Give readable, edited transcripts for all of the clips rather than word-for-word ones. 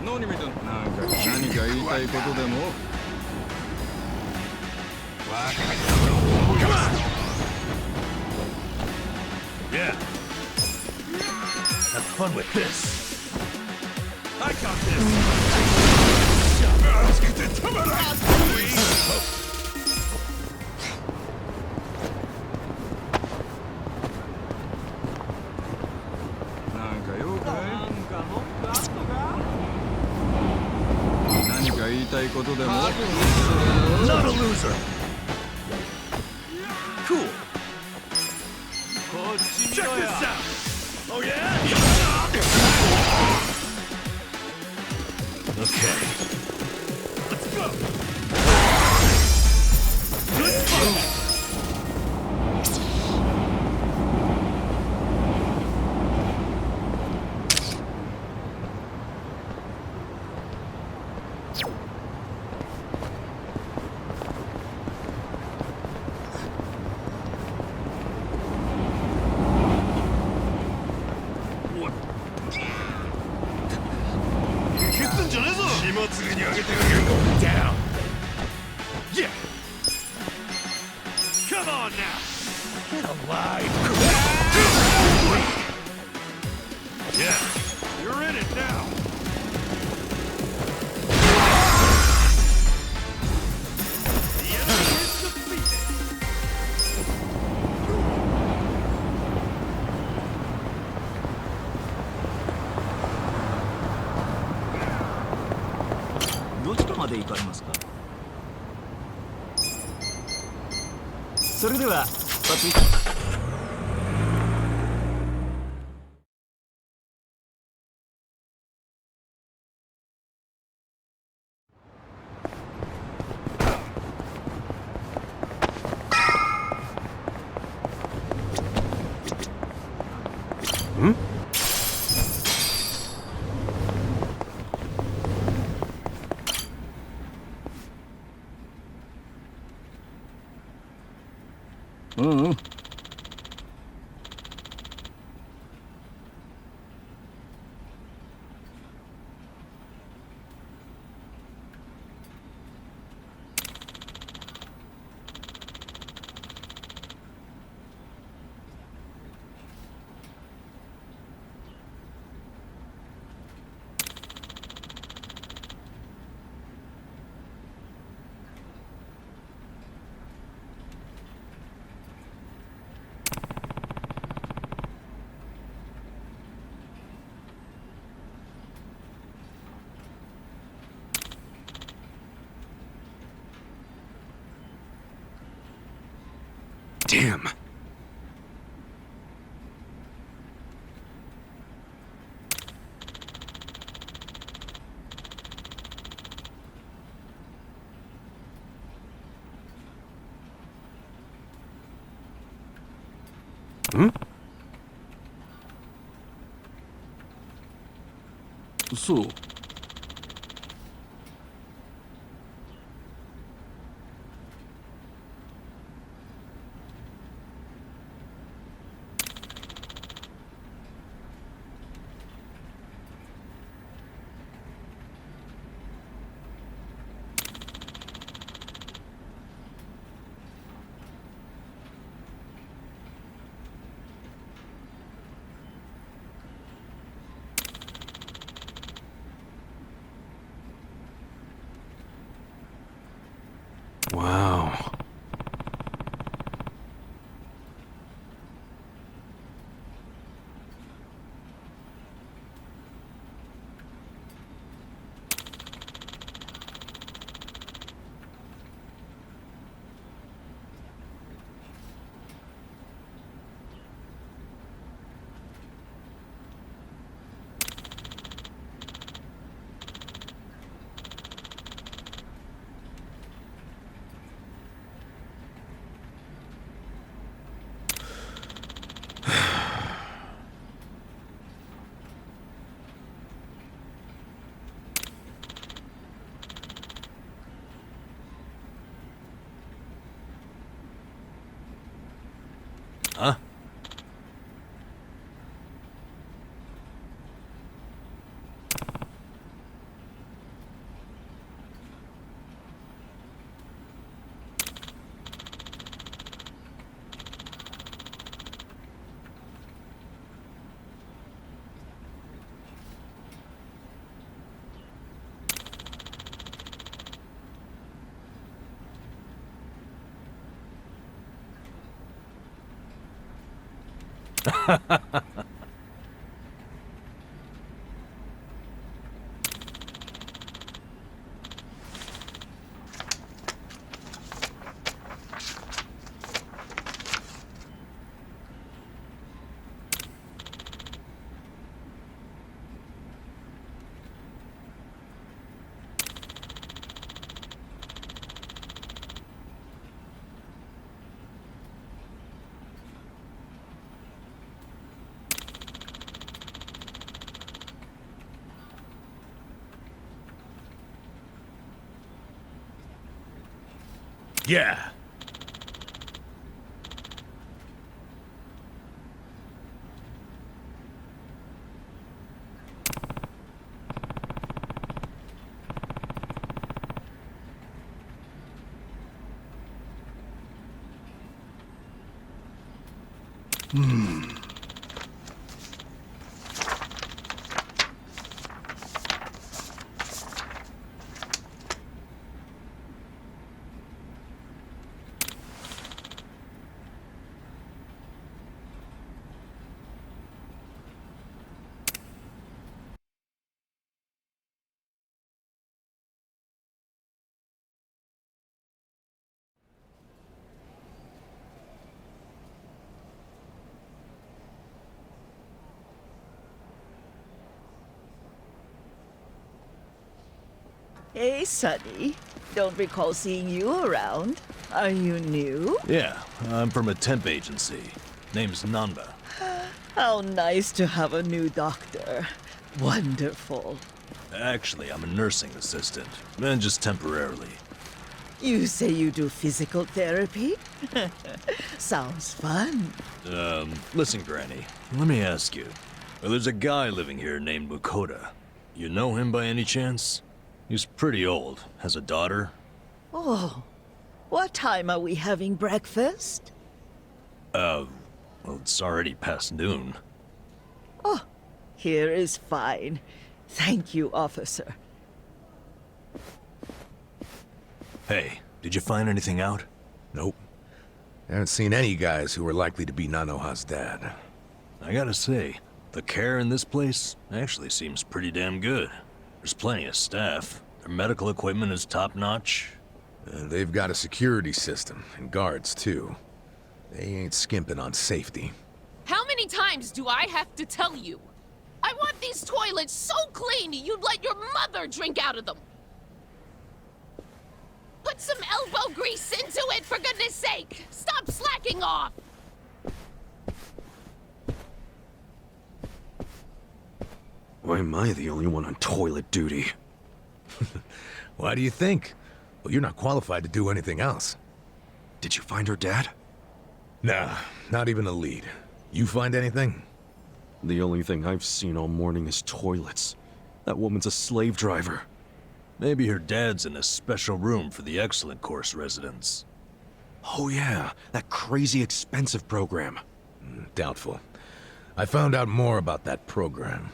何見たの？何か言いたいことでも？Come on! Yeah. Have fun with this. I got this. 熱くてたまらん。なんかよくない？何か言いたいことでも？ Not a loser. Cool. Check this out. Oh yeah? Okay. Let's go. Good fun. 祭りにあげてあげる。Down. Yeah. Come on now. Get alive. Yeah. You're in it now. The enemy is defeated. どちらまで行かれますか？それでは出発いたします。Damn. Hmm? そう。Wow. Yeah. Hey, Sonny. Don't recall seeing you around. Are you new? Yeah, I'm from a temp agency. Name's Nanba. How nice to have a new doctor. Wonderful. Actually, I'm a nursing assistant, and just temporarily. You say you do physical therapy? Sounds fun. Listen, Granny, let me ask you. There's a guy living here named Mukoda. You know him by any chance? He's pretty old, has a daughter. Oh, what time are we having breakfast? Well, it's already past noon. Oh, here is fine. Thank you, officer. Hey, did you find anything out? Nope. Haven't seen any guys who were likely to be Nanoha's dad. I gotta say, the care in this place actually seems pretty damn good. There's plenty of staff. Their medical equipment is top-notch. They've got a security system, and guards, too. They ain't skimping on safety. How many times do I have to tell you? I want these toilets so clean you'd let your mother drink out of them. Put some elbow grease into it, for goodness sake! Stop slacking off! Why am I the only one on toilet duty? Why do you think? Well, you're not qualified to do anything else. Did you find her dad? Nah, not even a lead. You find anything? The only thing I've seen all morning is toilets. That woman's a slave driver. Maybe her dad's in a special room for the Excellent Course residents. Oh yeah, that crazy expensive program. Doubtful. I found out more about that program.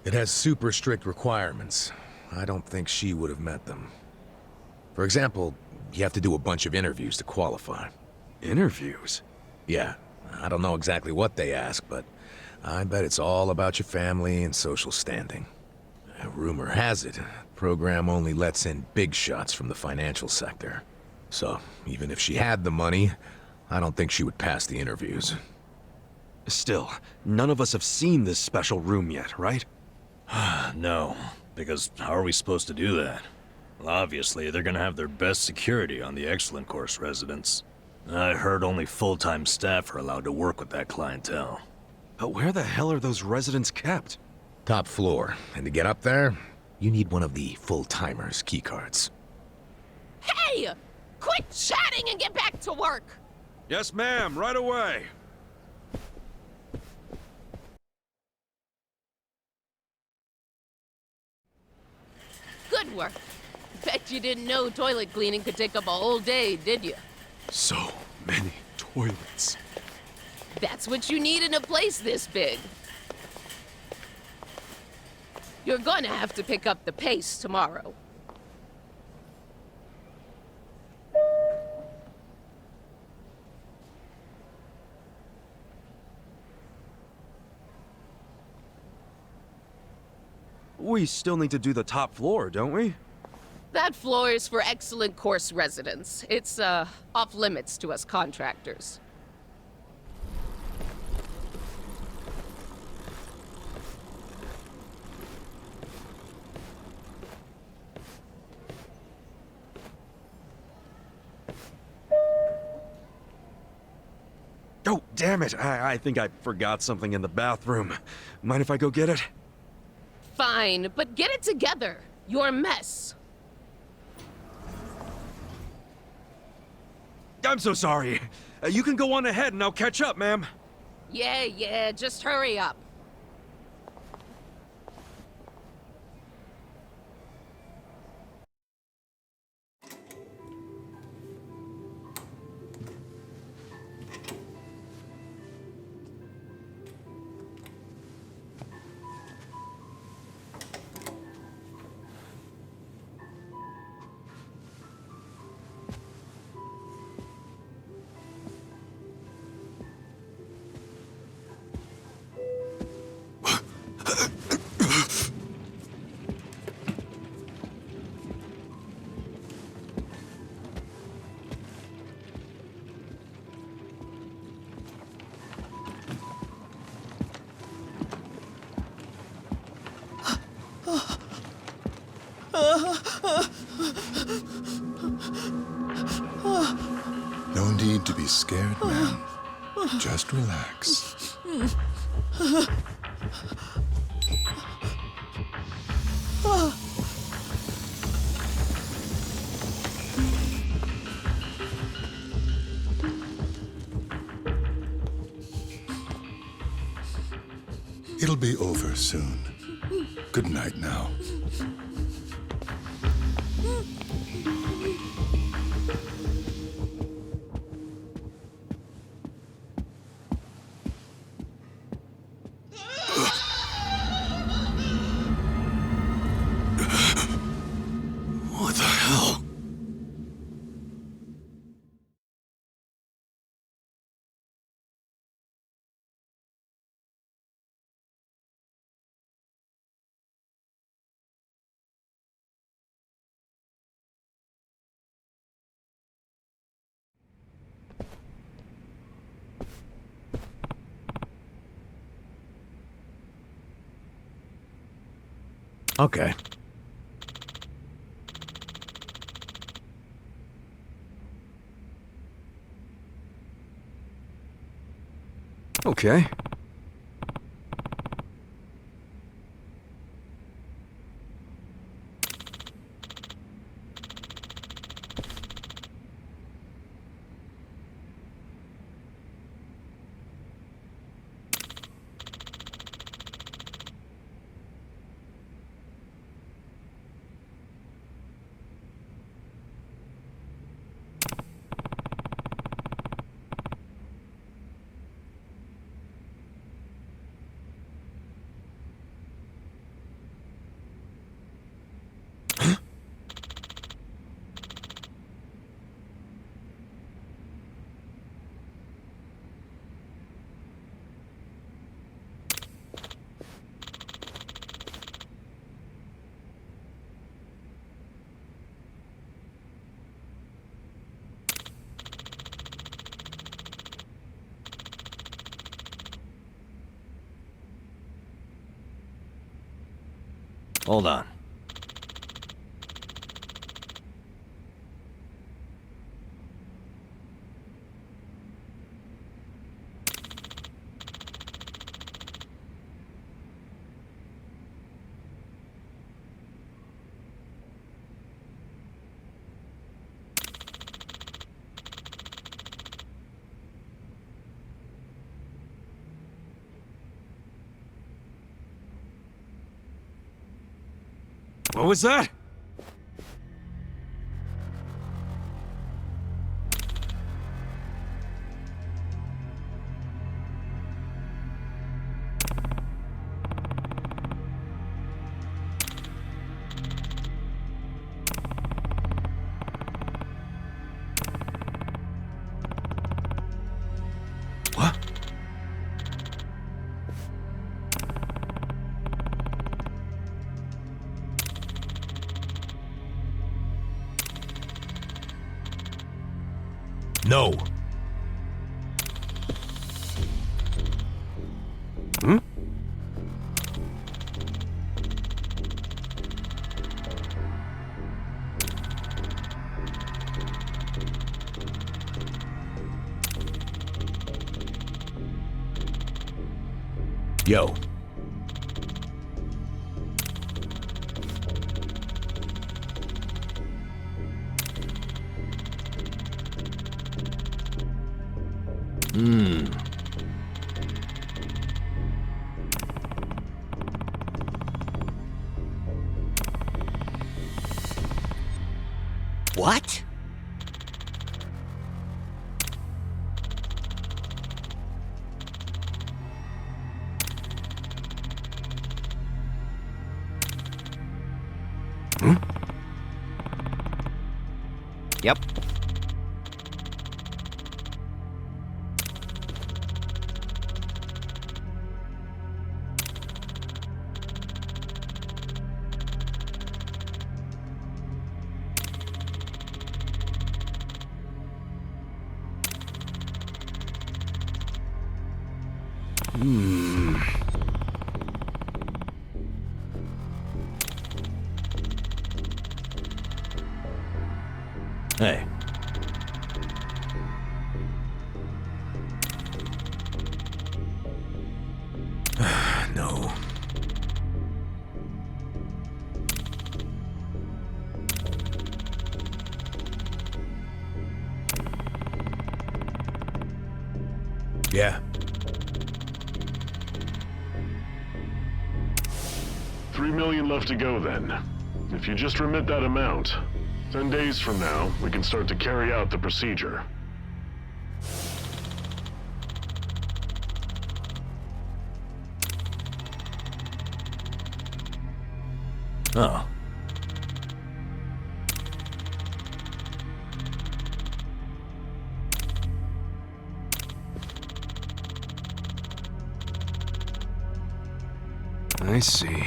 It has super strict requirements. I don't think she would have met them. For example, you have to do a bunch of interviews to qualify. Interviews? Yeah, I don't know exactly what they ask, but I bet it's all about your family and social standing. Rumor has it, the program only lets in big shots from the financial sector. So, even if she had the money, I don't think she would pass the interviews. Still, none of us have seen this special room yet, right? No, because how are we supposed to do that? Well, obviously, they're gonna have their best security on the Excellent Course residents. I heard only full-time staff are allowed to work with that clientele. But where the hell are those residents kept? Top floor, and to get up there, you need one of the full-timers' keycards. Hey! Quit chatting and get back to work! Yes, ma'am, right away. Good work. Bet you didn't know toilet cleaning could take up a whole day, did you? So many toilets. That's what you need in a place this big. You're gonna have to pick up the pace tomorrow. We still need to do the top floor, don't we? That floor is for excellent course residents. It's, off limits to us contractors. Oh, damn it. I think I forgot something in the bathroom. Mind if I go get it? Fine, but get it together. You're a mess. I'm so sorry. You can go on ahead and I'll catch up, ma'am. Yeah, just hurry up. No need to be scared, man. Just relax. It'll be over soon. Good night now. What the hell? Okay. Okay. Hold on. What was that? What? No. Hmm? Yo. What? Yep. Hey, No. Yeah. 3 million left to go then. If you just remit that amount, 10 days from now, we can start to carry out the procedure. oh. I see.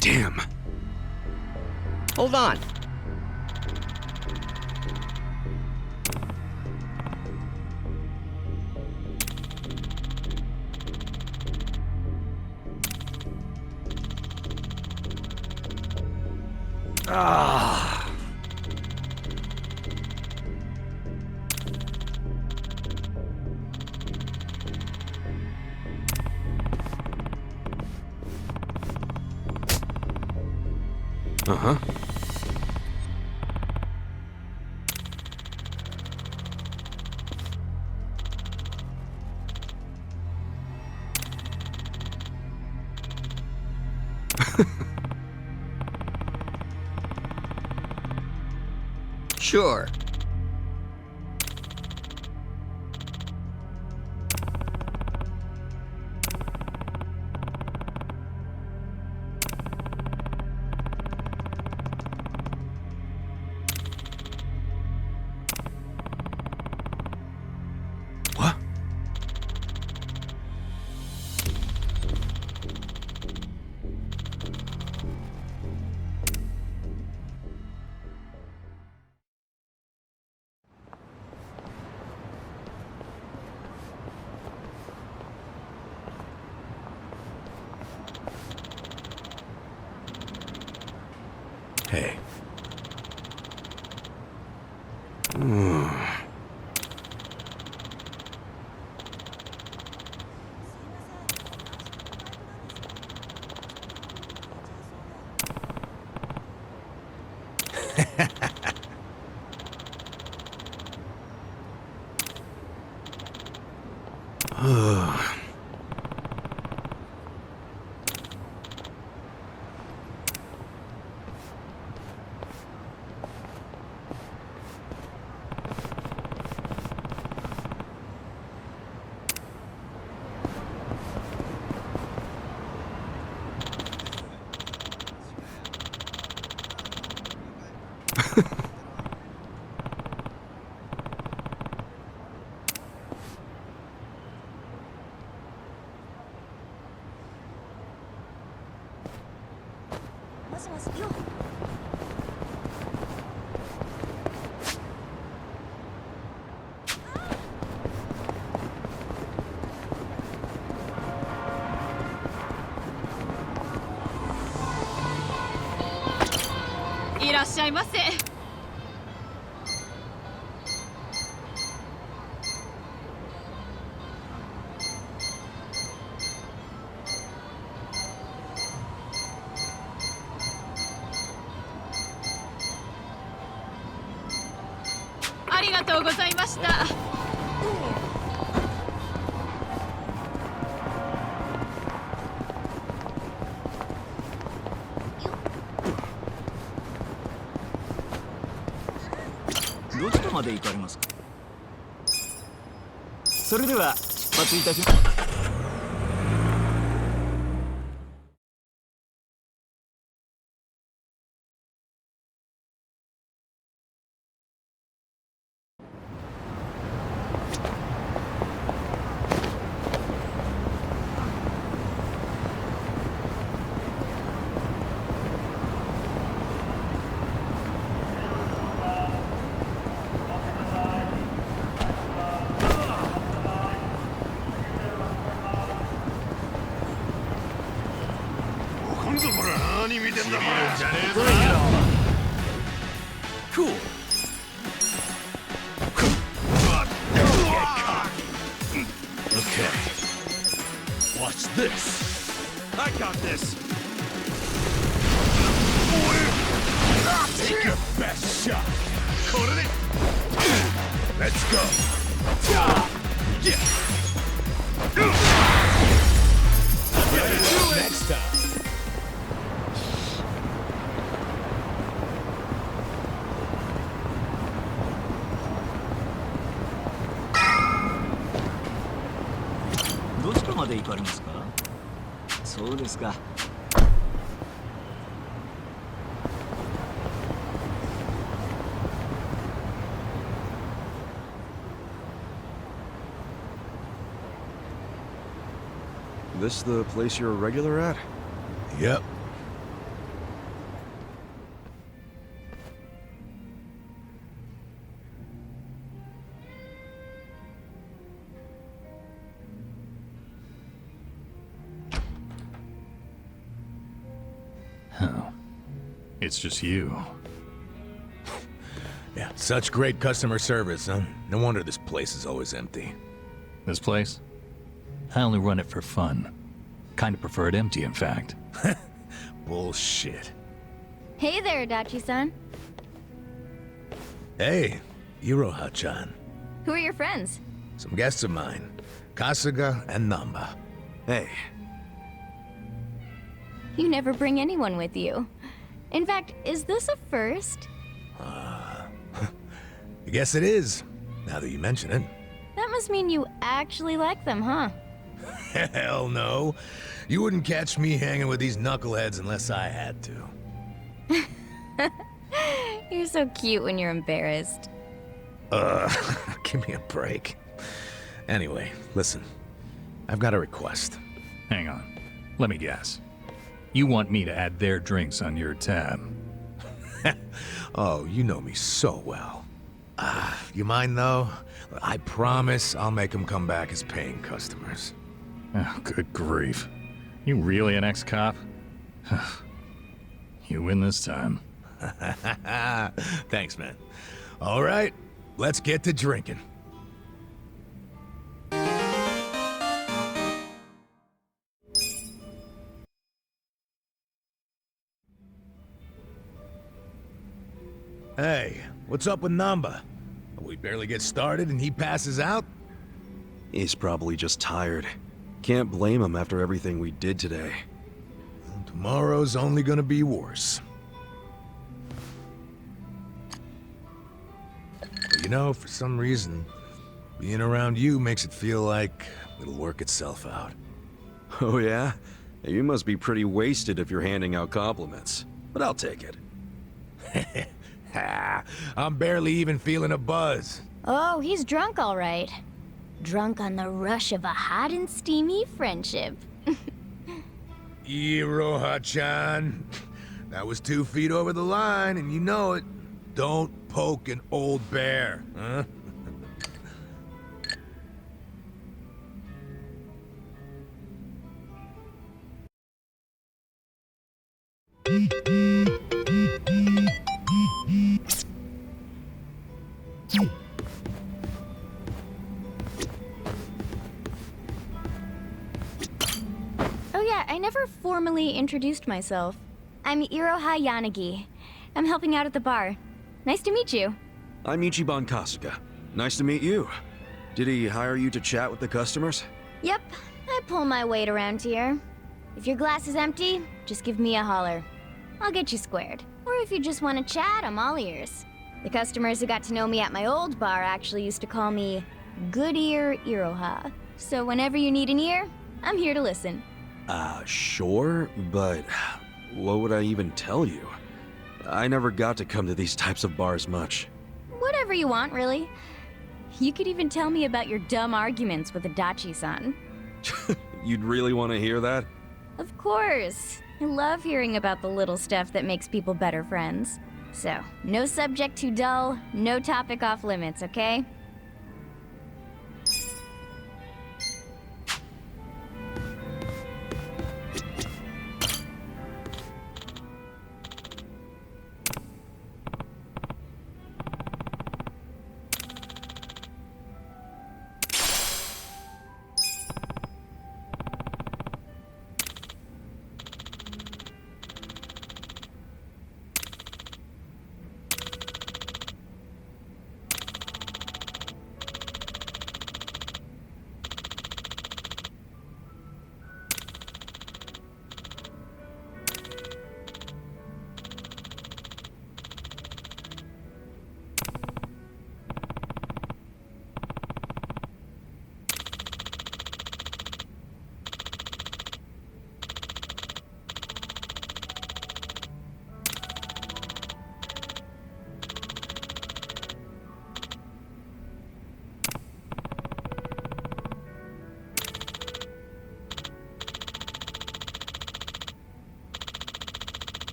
Damn. Hold on. Ah. Uh-huh. Sure. What? Hey. いらっしゃいませ。ありがとうございました。どちらまで行かれますか？それでは出発いたします。今度ほら何見てんだこれ。じゃねえぞ。Cool. Okay. Watch this. I got this. Take your best shot. Let's go. Yeah. Next time.どちらまで行かれますか？そうですか。This the place you're a regular at? Yep. Oh. It's just you. Yeah, such great customer service, huh? No wonder this place is always empty. This place? I only run it for fun. Kind of prefer it empty, in fact. Bullshit. Hey there, Dachi-san. Hey, Iroha-chan. Who are your friends? Some guests of mine. Kasuga and Namba. Hey, You never bring anyone with you. In fact, is this a first? I guess it is, now that you mention it. That must mean you actually like them, huh? Hell no. You wouldn't catch me hanging with these knuckleheads unless I had to. You're so cute when you're embarrassed. Give me a break. Anyway, listen. I've got a request. Hang on. Let me guess. You want me to add their drinks on your tab? Oh, you know me so well. You mind though? I promise I'll make them come back as paying customers. Oh, good grief. You really an ex-cop? You win this time. Thanks, man. All right, let's get to drinking. Hey, what's up with Namba? We barely get started and he passes out? he's probably just tired. Can't blame him after everything we did today. Tomorrow's only gonna be worse. But you know, for some reason, being around you makes it feel like it'll work itself out. Oh yeah? You must be pretty wasted if you're handing out compliments. But I'll take it. I'm barely even feeling a buzz. Oh, he's drunk all right. Drunk on the rush of a hot and steamy friendship. Iroha-chan. That was 2 feet over the line, and you know it. Don't poke an old bear, huh? Oh yeah, I never formally introduced myself. I'm Iroha Yanagi. I'm helping out at the bar. Nice to meet you. I'm Ichiban Kasuga. Nice to meet you. Did he hire you to chat with the customers? Yep, I pull my weight around here. If your glass is empty, just give me a holler. I'll get you squared. Or if you just want to chat, I'm all ears. The customers who got to know me at my old bar actually used to call me Good Ear Iroha. So whenever you need an ear, I'm here to listen. Sure, but what would I even tell you? I never got to come to these types of bars much. Whatever you want, really. You could even tell me about your dumb arguments with Adachi-san. You'd really want to hear that? Of course. I love hearing about the little stuff that makes people better friends. So, no subject too dull, no topic off limits, okay?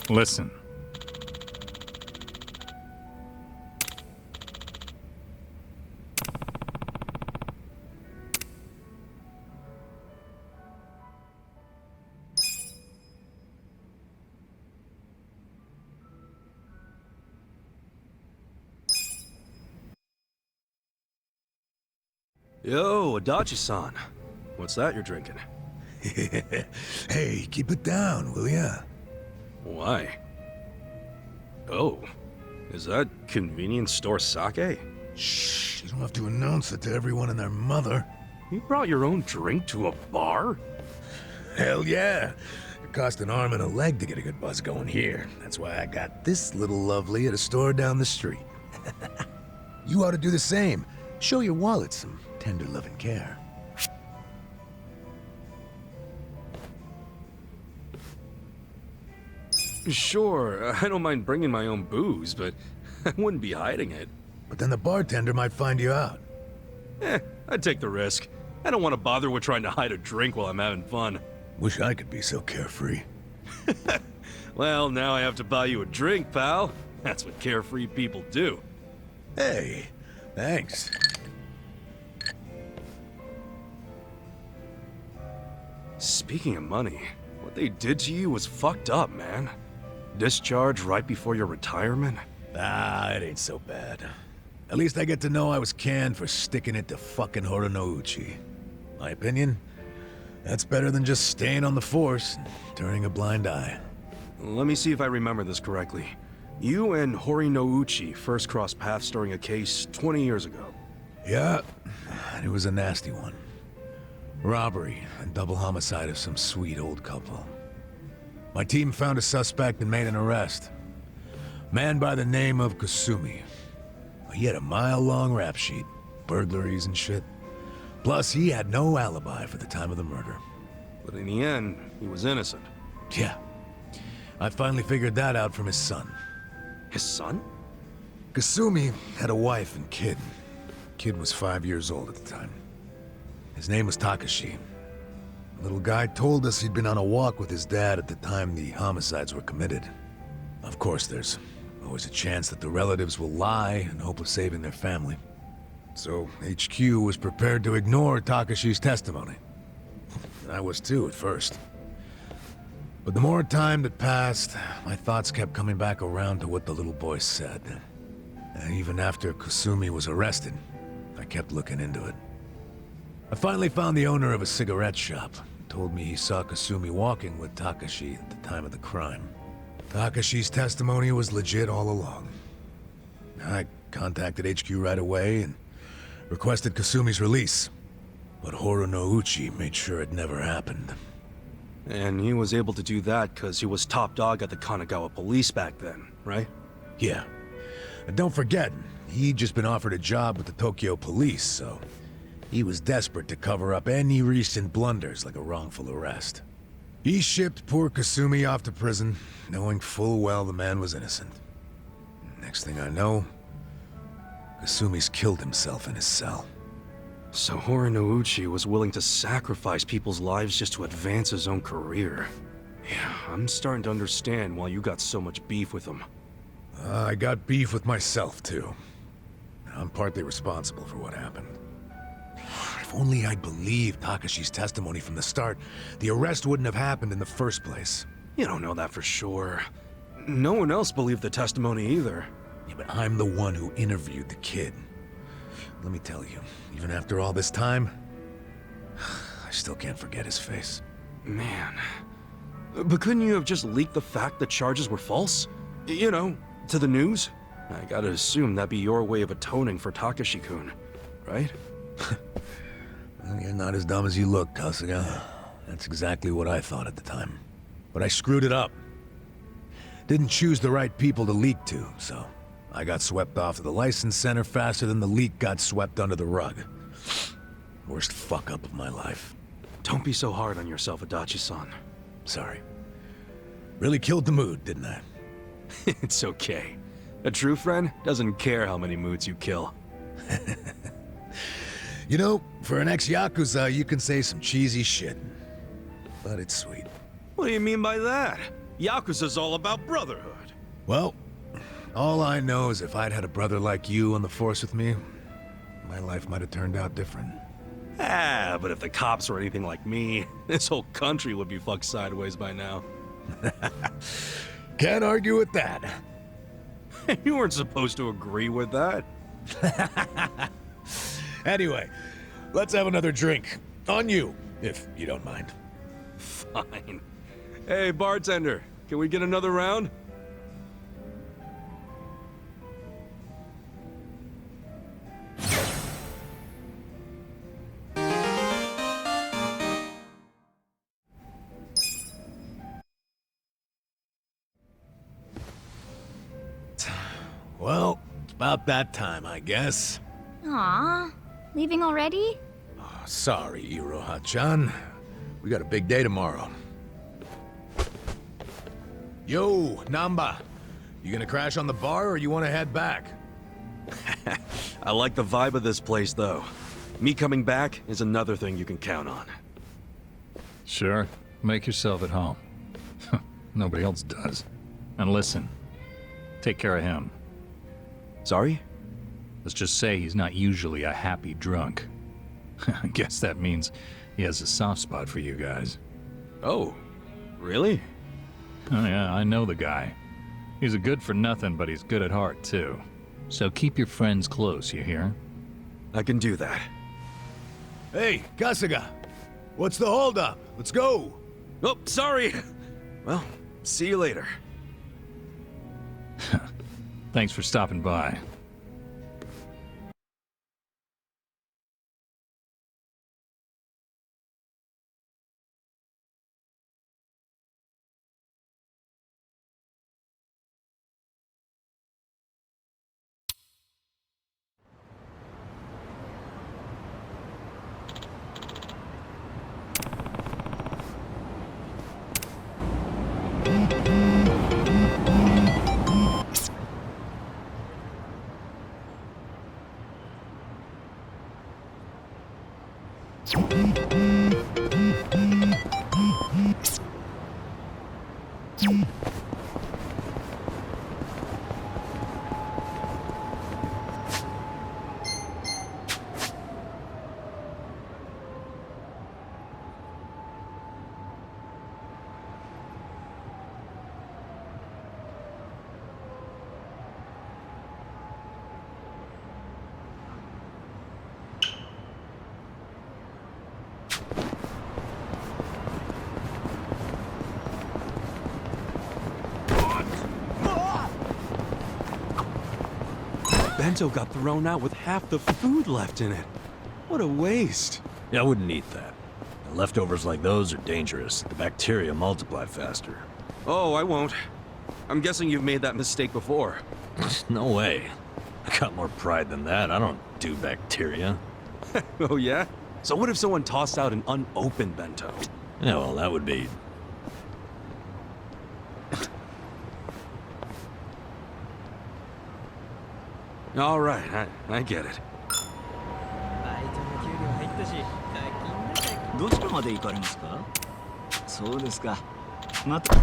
Listen. Yo, Adachi-san. What's that you're drinking? Hey, keep it down, will ya? Why? Oh, is that convenience store sake? Shh, you don't have to announce it to everyone and their mother. You brought your own drink to a bar? Hell yeah. It cost an arm and a leg to get a good buzz going here. That's why I got this little lovely at a store down the street. You ought to do the same. Show your wallet some tender loving care. Sure, I don't mind bringing my own booze, but I wouldn't be hiding it. But then the bartender might find you out. I'd take the risk. I don't want to bother with trying to hide a drink while I'm having fun. Wish I could be so carefree. Well, now I have to buy you a drink, pal. That's what carefree people do. Hey, thanks. Speaking of money, what they did to you was fucked up, man. Discharge right before your retirement? Ah, it ain't so bad. At least I get to know I was canned for sticking it to fucking Horonouchi. My opinion? That's better than just staying on the force and turning a blind eye. let me see if I remember this correctly. You and Hori no Uchi first crossed paths during a case 20 years ago. Yeah, it was a nasty one. Robbery and double homicide of some sweet old couple. My team found a suspect and made an arrest. Man by the name of Kasumi. He had a mile-long rap sheet, burglaries and shit. Plus, he had no alibi for the time of the murder. But in the end, he was innocent. Yeah. I finally figured that out from his son. His son? Kasumi had a wife and kid. Kid was 5 years old at the time. His name was Takashi. The little guy told us he'd been on a walk with his dad at the time the homicides were committed. Of course, there's always a chance that the relatives will lie in hope of saving their family. So HQ was prepared to ignore Takashi's testimony. I was too at first. But the more time that passed, my thoughts kept coming back around to what the little boy said. Even after Kasumi was arrested, I kept looking into it. I finally found the owner of a cigarette shop. He told me he saw Kasumi walking with Takashi at the time of the crime. Takashi's testimony was legit all along. I contacted HQ right away and requested Kasumi's release. But Hori no Uchi made sure it never happened. And he was able to do that because he was top dog at the Kanagawa police back then, right? Yeah. And don't forget, he'd just been offered a job with the Tokyo police, so he was desperate to cover up any recent blunders like a wrongful arrest. He shipped poor Kasumi off to prison, knowing full well the man was innocent. Next thing I know, Kasumi's killed himself in his cell. So Hori no Uchi was willing to sacrifice people's lives just to advance his own career. Yeah, I'm starting to understand why you got so much beef with him. I got beef with myself, too. I'm partly responsible for what happened. If only I'd believed Takashi's testimony from the start, the arrest wouldn't have happened in the first place. You don't know that for sure. No one else believed the testimony either. Yeah, but I'm the one who interviewed the kid. Let me tell you, even after all this time, I still can't forget his face. Man. But couldn't you have just leaked the fact the charges were false? You know, to the news? I gotta assume that'd be your way of atoning for Takashi-kun, right? Well, you're not as dumb as you look, Kasuga. That's exactly what I thought at the time. But I screwed it up. Didn't choose the right people to leak to, so I got swept off to the license center faster than the leak got swept under the rug. Worst fuck-up of my life. Don't be so hard on yourself, Adachi-san. Sorry. Really killed the mood, didn't I? It's okay. A true friend doesn't care how many moods you kill. You know, for an ex-Yakuza, you can say some cheesy shit. But it's sweet. What do you mean by that? Yakuza's all about brotherhood. Well, all I know is if I'd had a brother like you on the force with me, my life might have turned out different. Ah, but if the cops were anything like me, this whole country would be fucked sideways by now. Can't argue with that. You weren't supposed to agree with that. Anyway, let's have another drink. On you, if you don't mind. Fine. Hey, bartender, can we get another round? Well, it's about that time, I guess. Aw, leaving already? Oh, sorry, Iroha-chan. We got a big day tomorrow. Yo, Namba. You gonna crash on the bar or you wanna head back? I like the vibe of this place, though. Me coming back is another thing you can count on. Sure. Make yourself at home. Nobody else does. And listen, take care of him. Sorry? Let's just say he's not usually a happy drunk. I guess that means he has a soft spot for you guys. Oh, really? Oh yeah, I know the guy. He's a good for nothing, but he's good at heart, too. So keep your friends close, you hear? I can do that. Hey, Kasuga. What's the holdup? Let's go. Oh, sorry. Well, See you later. Thanks for stopping by. Bento got thrown out with half the food left in it. What a waste. Yeah, I wouldn't eat that. Leftovers like those are dangerous. The bacteria multiply faster. Oh, I won't. I'm guessing you've made that mistake before. No way. I got more pride than that. I don't do bacteria. Oh, yeah? So what if someone tossed out an unopened bento? Yeah, well, that would be... All right, I get it. どちらまで行かれますか？そうですか。また。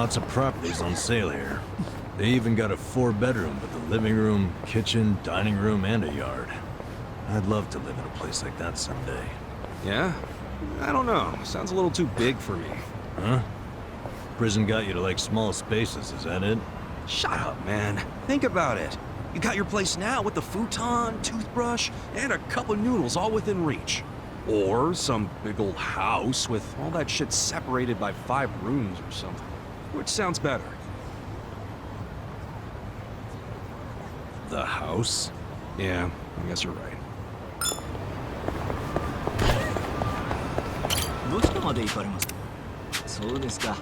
Lots of properties on sale here. They even got a 4-bedroom with a living room, kitchen, dining room, and a yard. I'd love to live in a place like that someday. Yeah? I don't know. Sounds a little too big for me. Huh? Prison got you to like small spaces, is that it? Shut up, man. Think about it. You got your place now with the futon, toothbrush, and a cup of noodles all within reach. Or some big old house with all that shit separated by 5 rooms or something. Which sounds better? The house? Yeah, I guess you're right. どちらまで行かれますか？そうですか。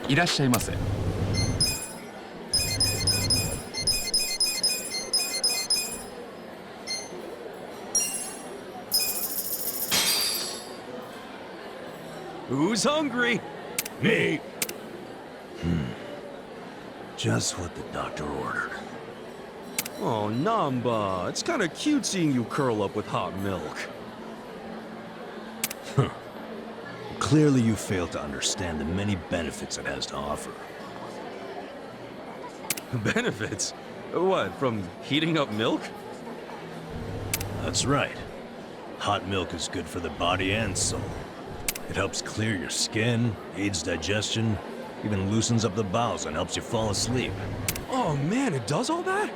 いらっしゃいませ。Who's hungry? Me. Just what the doctor ordered. Oh, Namba, it's kind of cute seeing you curl up with hot milk. Clearly you fail to understand the many benefits it has to offer. Benefits? What, from heating up milk? That's right. Hot milk is good for the body and soul. It helps clear your skin, aids digestion, even loosens up the bowels and helps you fall asleep. Oh man, it does all that?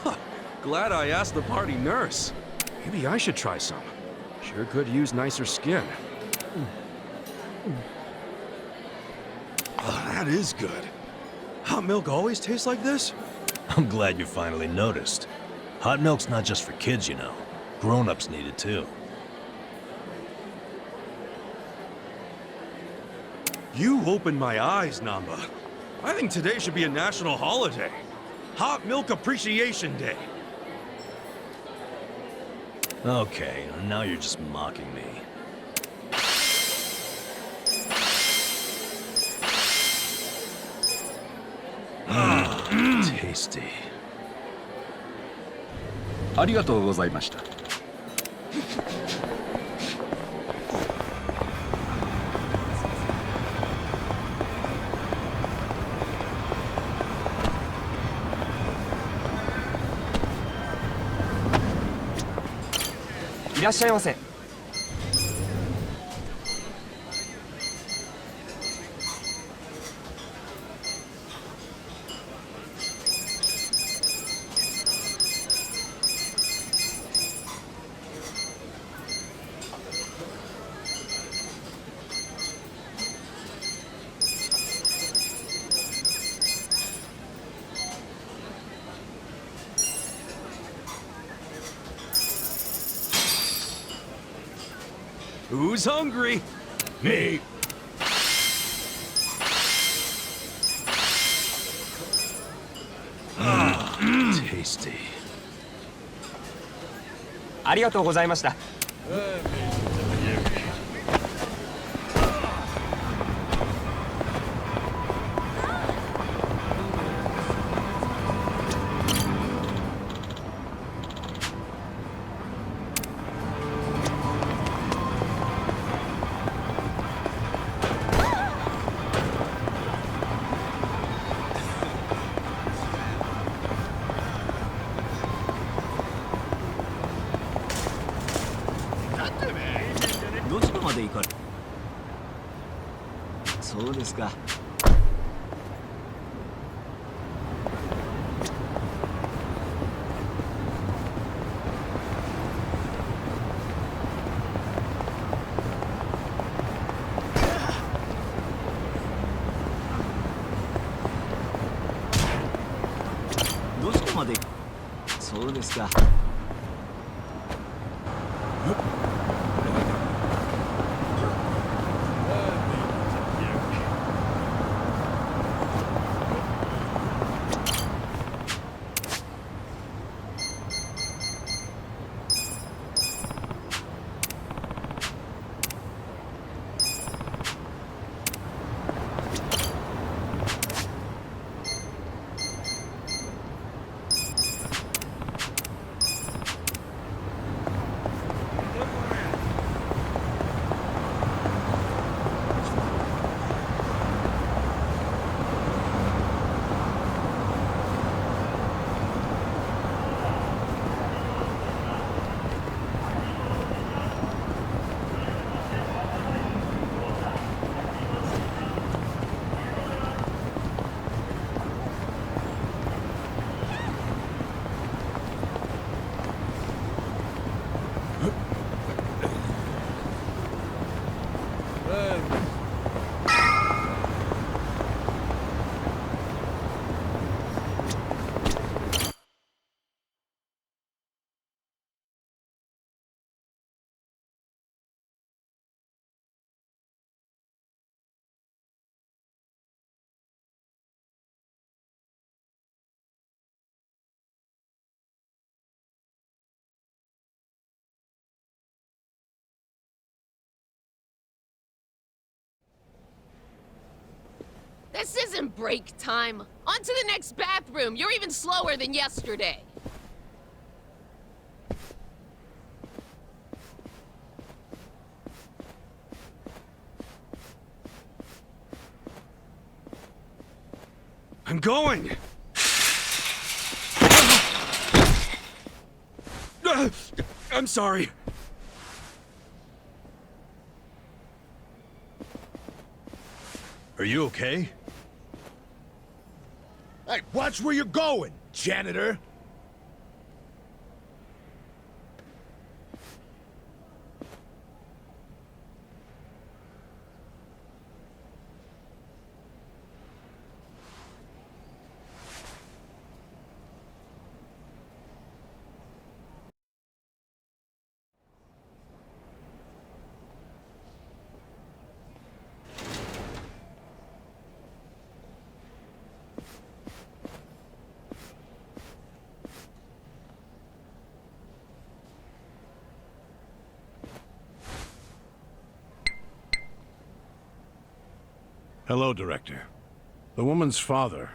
Huh. Glad I asked the party nurse. Maybe I should try some. Sure could use nicer skin. Oh, that is good. Hot milk always tastes like this? I'm glad you finally noticed. Hot milk's not just for kids, you know. Grown-ups need it too. You opened my eyes, Namba. I think today should be a national holiday. Hot Milk Appreciation Day. Okay, now you're just mocking me. Tasty. ありがとうございました。いらっしゃいませ。Who's hungry? Me. Tasty. ありがとうございました。どちらまで行かれ。そうですか。どちらまで。そうですか。This isn't break time. On to the next bathroom. You're even slower than yesterday. I'm going! I'm sorry. Are you okay? Hey, watch where you're going, janitor. Hello, Director. The woman's father.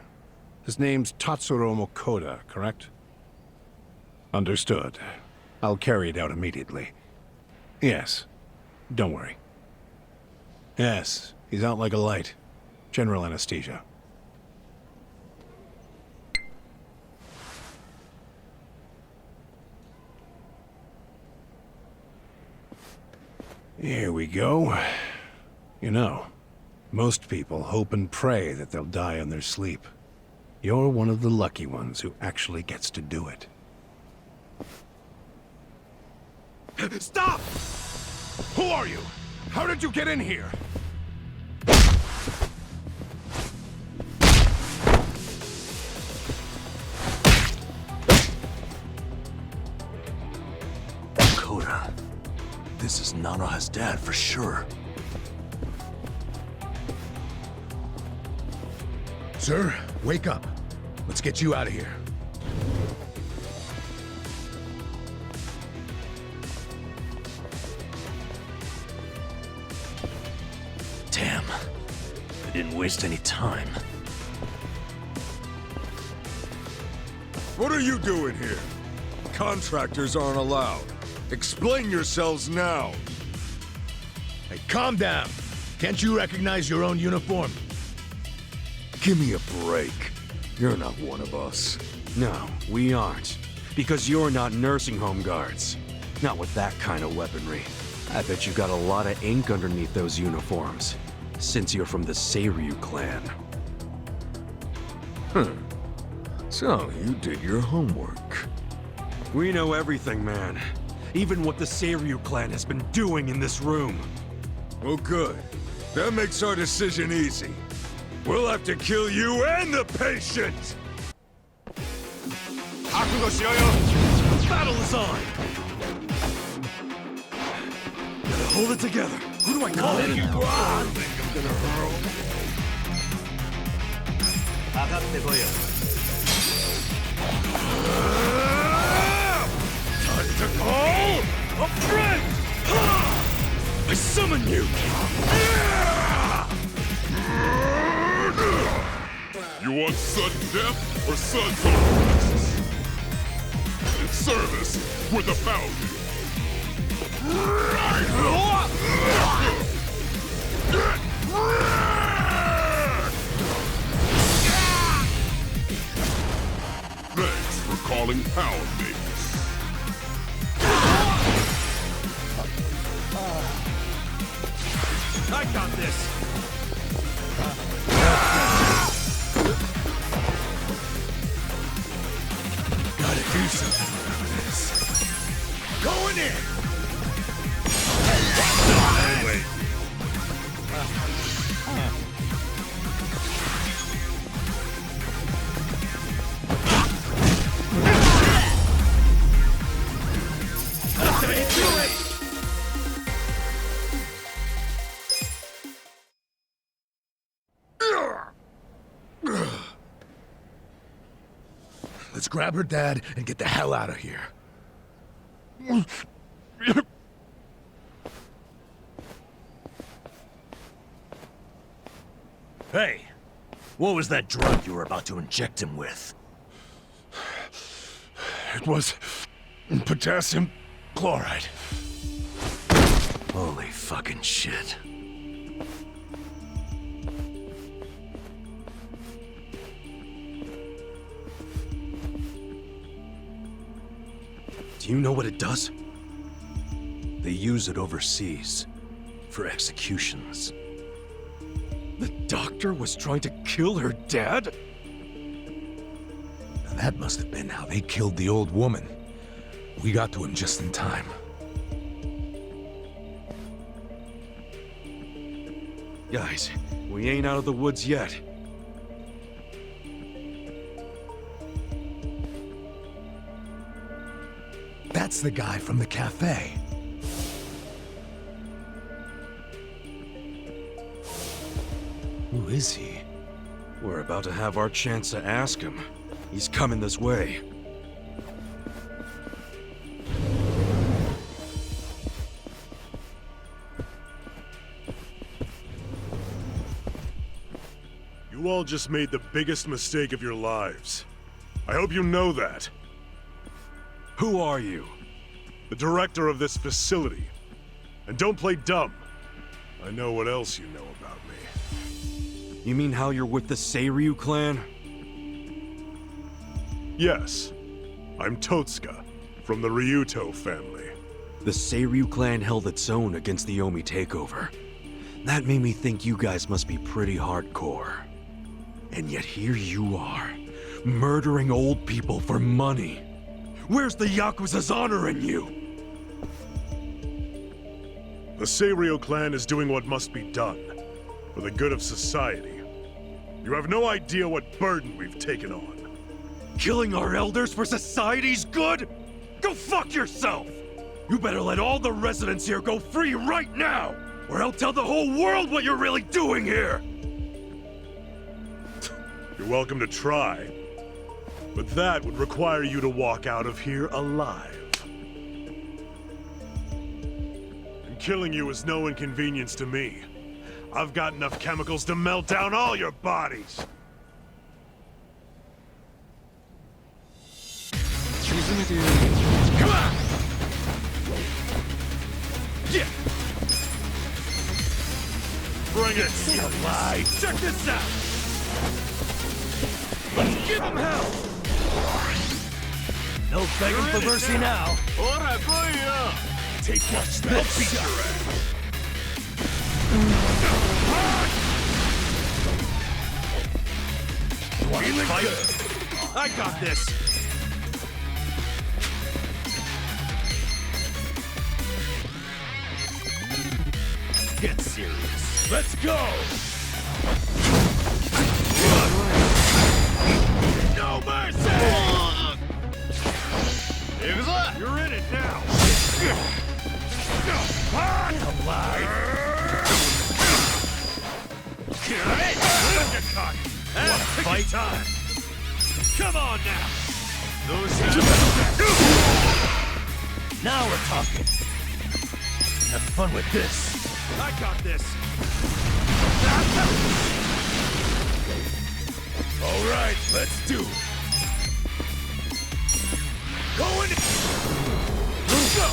His name's Tatsuro Mokoda, correct? Understood. I'll carry it out immediately. Yes. Don't worry. Yes, he's out like a light. General anesthesia. Here we go. You know, most people hope and pray that they'll die in their sleep. You're one of the lucky ones who actually gets to do it. Stop! Who are you? How did you get in here? Koda. This is Nanoha's dad for sure. Sir, wake up. Let's get you out of here. Damn. I didn't waste any time. What are you doing here? Contractors aren't allowed. Explain yourselves now. Hey, calm down. Can't you recognize your own uniform? Give me a break. You're not one of us. No, we aren't. Because you're not nursing home guards. Not with that kind of weaponry. I bet you got a lot of ink underneath those uniforms. Since you're from the Seiryu clan. So, you did your homework. We know everything, man. Even what the Seiryu clan has been doing in this room. Well, good. That makes our decision easy. We'll have to kill you and the patient! Battle is on! Gotta hold it together. Who do I call it? I think I'm gonna hurl. Time to call a friend! I summon you! You want sudden death or sudden arrests? In service with a bounty. Thanks for calling Power Mates. I got this! Gotta do something about this. Going in! Wait. Let's grab her dad and get the hell out of here. Hey! What was that drug you were about to inject him with? It was potassium chloride. Holy fucking shit. Do you know what it does? They use it overseas for executions. The doctor was trying to kill her dad? Now that must have been how they killed the old woman. We got to him just in time. Guys, we ain't out of the woods yet. That's the guy from the cafe. Who is he? We're about to have our chance to ask him. He's coming this way. You all just made the biggest mistake of your lives. I hope you know that. Who are you? The director of this facility. And don't play dumb. I know what else you know about me. You mean how you're with the Seiryu clan? Yes. I'm Totsuka, from the Ryuto family. The Seiryu clan held its own against the Omi takeover. That made me think you guys must be pretty hardcore. And yet here you are, murdering old people for money. Where's the Yakuza's honor in you? The Seiryu clan is doing what must be done, for the good of society. You have no idea what burden we've taken on. Killing our elders for society's good? Go fuck yourself! You better let all the residents here go free right now, or I'll tell the whole world what you're really doing here! You're welcome to try, but that would require you to walk out of here alive. And killing you is no inconvenience to me. I've got enough chemicals to melt down all your bodies! Come on! Yeah! Bring it! Check this out! Let's give him hell! No begging for mercy now. Take watch that! I'll beat your ass! You want to fight? Good. I got this! Get serious. Let's go! No mercy! You're in it now! Alive! Fight time! Come on now! Now we're talking. Have fun with this. I got this! All right, let's do it! Going in! Let's go!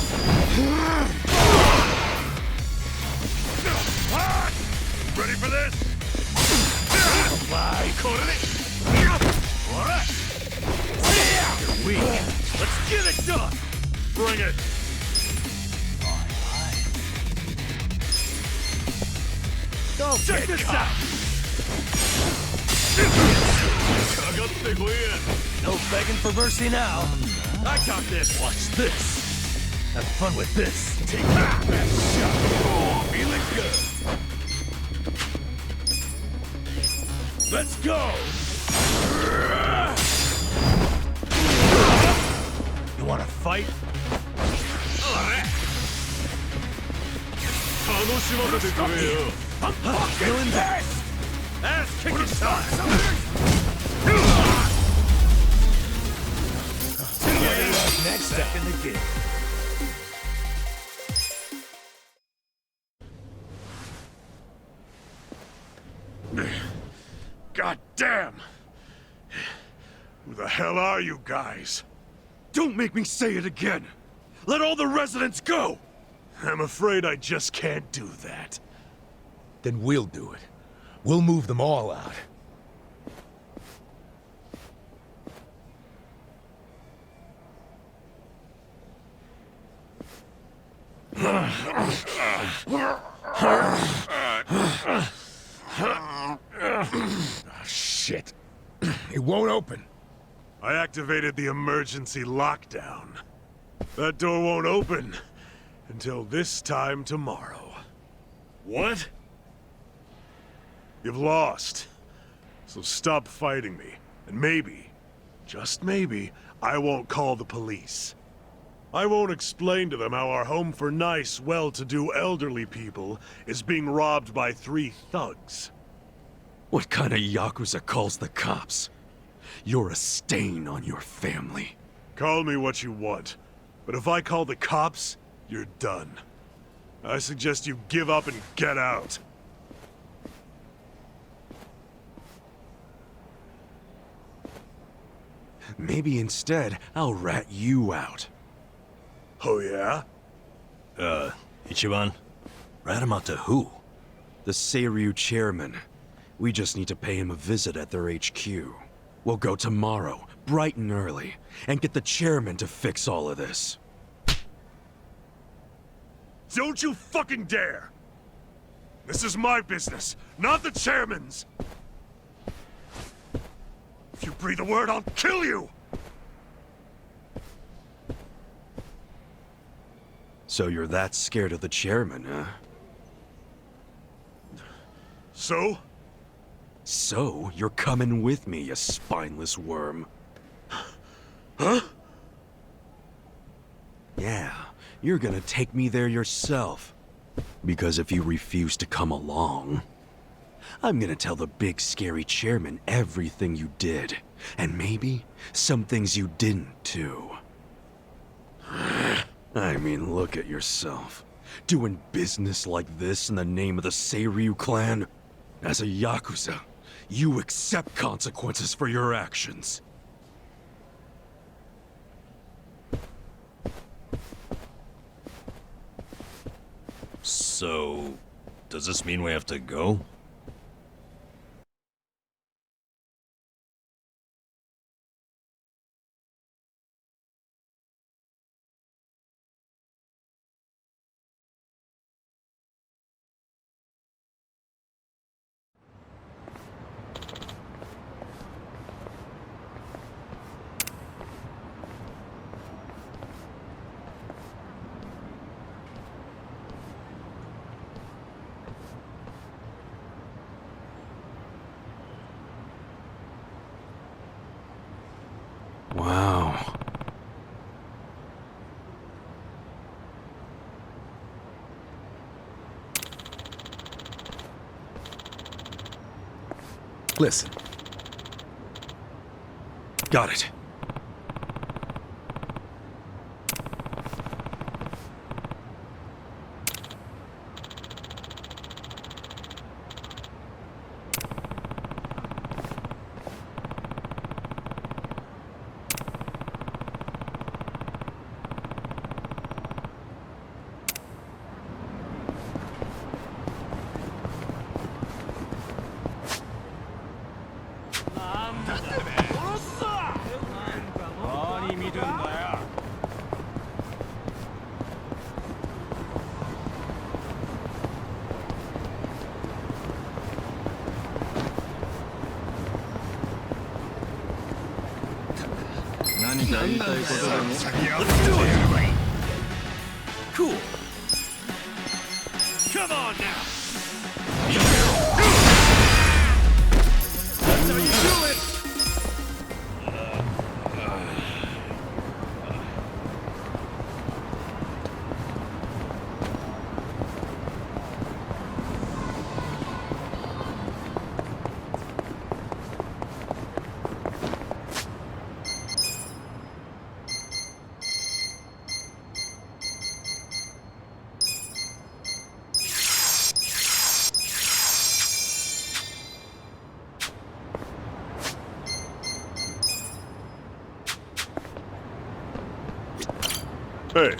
Ready for this? Alright! You're weak. Let's get it done! Bring it! Check this out! No begging for mercy now. I got this! Watch this. Have fun with this. Take that shot! Feeling good! Let's go! You want to fight? Feeling this! Ass kicking time! Next step in the game. God damn! Who the hell are you guys? Don't make me say it again! Let all the residents go! I'm afraid I just can't do that. Then we'll do it. We'll move them all out. Shit. It won't open. I activated the emergency lockdown. That door won't open until this time tomorrow. What? You've lost. So stop fighting me, and maybe, just maybe, I won't call the police. I won't explain to them how our home for nice, well-to-do elderly people is being robbed by 3 thugs. What kind of Yakuza calls the cops? You're a stain on your family. Call me what you want, but if I call the cops, you're done. I suggest you give up and get out. Maybe instead, I'll rat you out. Oh yeah? Ichiban? Rat him out to who? The Seiryu chairman. We just need to pay him a visit at their HQ. We'll go tomorrow, bright and early, and get the chairman to fix all of this. Don't you fucking dare! This is my business, not the chairman's! If you breathe a word, I'll kill you! So you're that scared of the chairman, huh? So? So, you're coming with me, you spineless worm. Huh? Yeah, you're gonna take me there yourself. Because if you refuse to come along, I'm gonna tell the big scary chairman everything you did. And maybe some things you didn't, too. I mean, look at yourself. Doing business like this in the name of the Seiryu clan? As a Yakuza, you accept consequences for your actions. So, does this mean we have to go? Wow. Listen. Got it. Cool. Come on now! That's how you do it! Hey.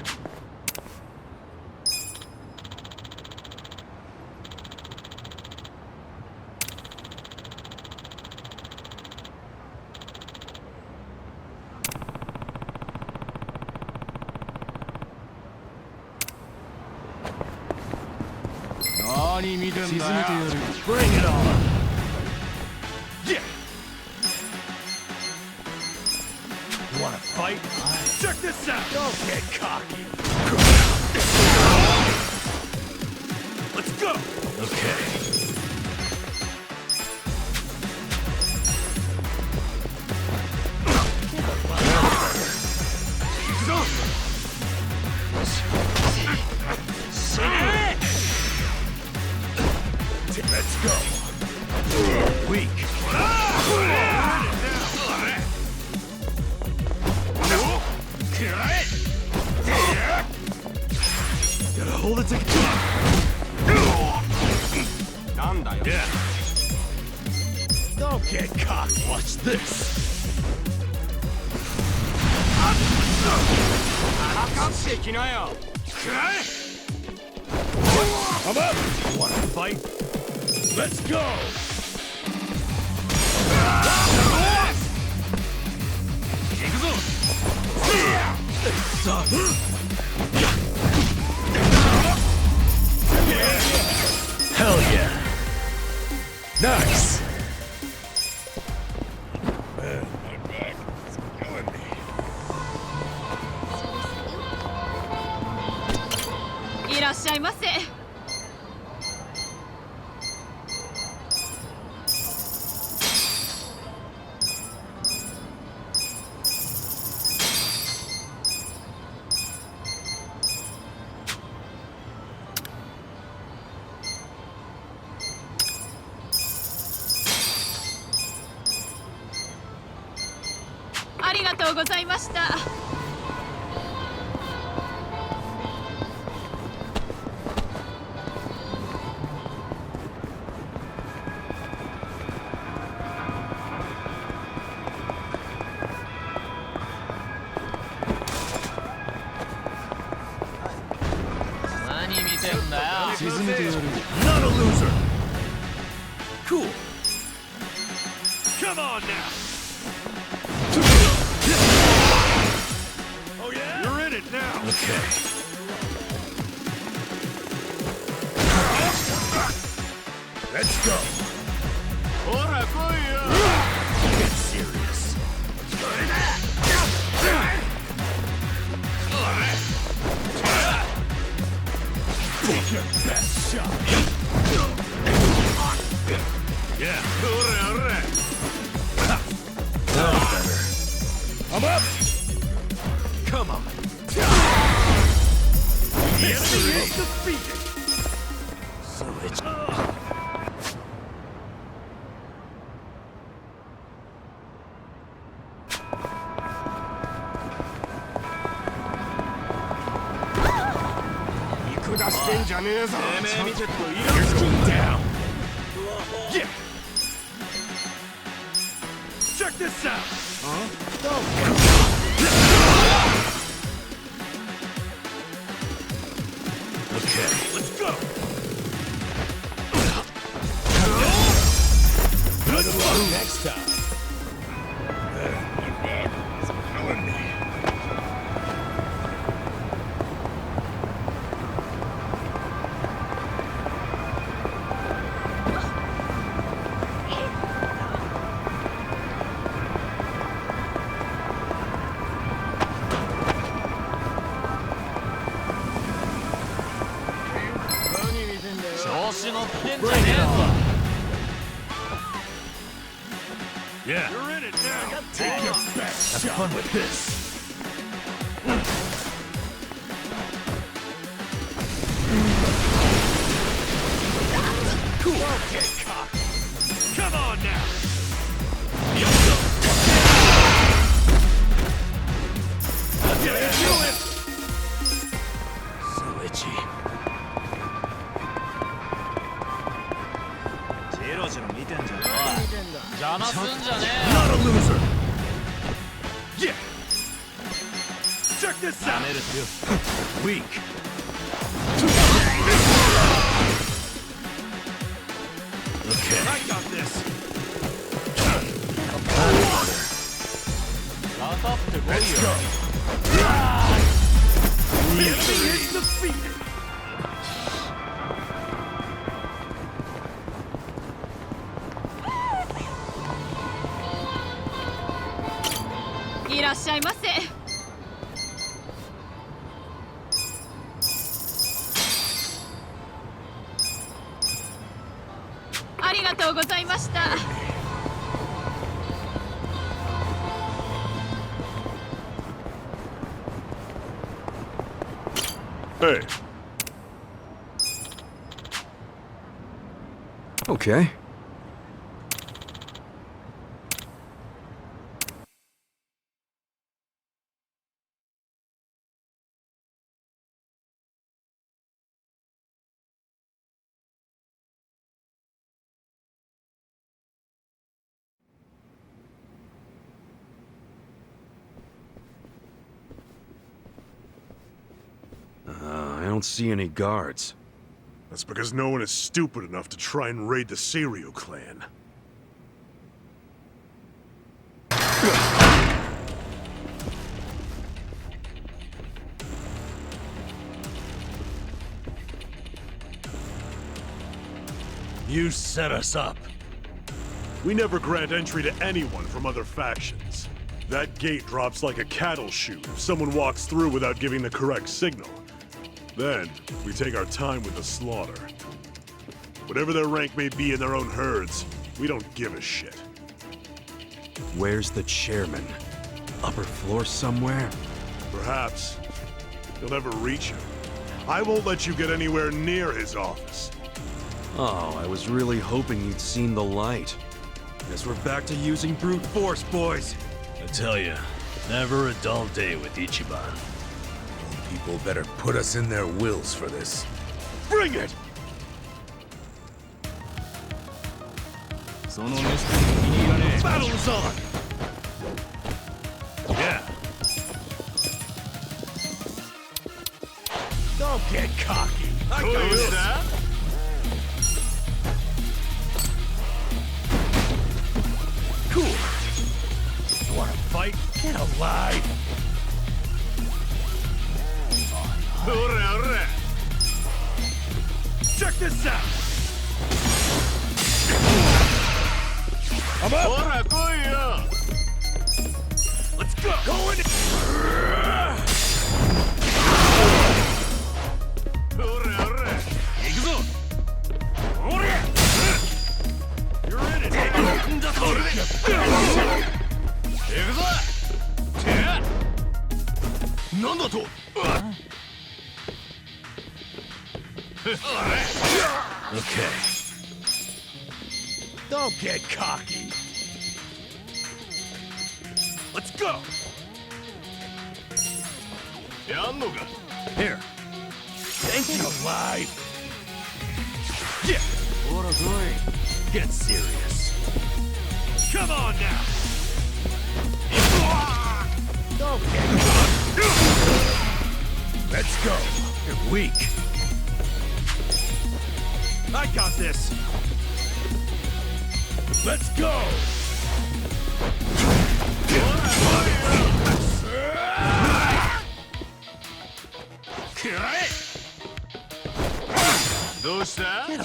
Bring it on! Yeah! Wanna fight? Check this out! Don't get cocky! Let's go! Okay. Let's go! Weak. Gotta hold it together! Yeah. Don't get cocky! Watch this! I'm up! Wanna fight? Let's go! Hell yeah! Nice! Man, my back is killing me. いらっしゃいませ。ありがとうございました。Not a loser! Cool. Come on now! Oh yeah? You're in it now! Okay. Let's go! Get serious. Take your best shot. Yeah. Now better. I'm up. Come on. The enemy is defeated. So it's... Here's going down. Yeah. Check this out. Okay. Let's go. Good luck next time. My back is killing me. Yeah. You're in it now. Take your best Have shot. fun with this. Cool. Okay, cop. Come on now. Yeah, do it. So itchy. Not a loser. Yeah. Check this out. Weak. Okay. I got this. Let's go. The enemy is defeated.いらっしゃいませ。ありがとうございました。Hey. Okay. don't see any guards. That's because no one is stupid enough to try and raid the Seiryu clan. You set us up. We never grant entry to anyone from other factions. That gate drops like a cattle chute if someone walks through without giving the correct signal. Then, we take our time with the slaughter. Whatever their rank may be in their own herds, we don't give a shit. Where's the chairman? Upper floor somewhere? Perhaps. You'll never reach him. I won't let you get anywhere near his office. Oh, I was really hoping you'd seen the light. Guess we're back to using brute force, boys. I tell you, never a dull day with Ichiban. People better put us in their wills for this. Bring it! Battle is on! Yeah. Don't get cocky. I got this. Cool. You wanna fight? Get alive! Check this out! I'm up! Let's go! Going in! You're in it! Okay. Don't get cocky. Let's go! Here. Thank you. Alive. Yeah. Get serious. Come on now. Don't get cocky. Let's go. You're weak. I got this. Let's go. Get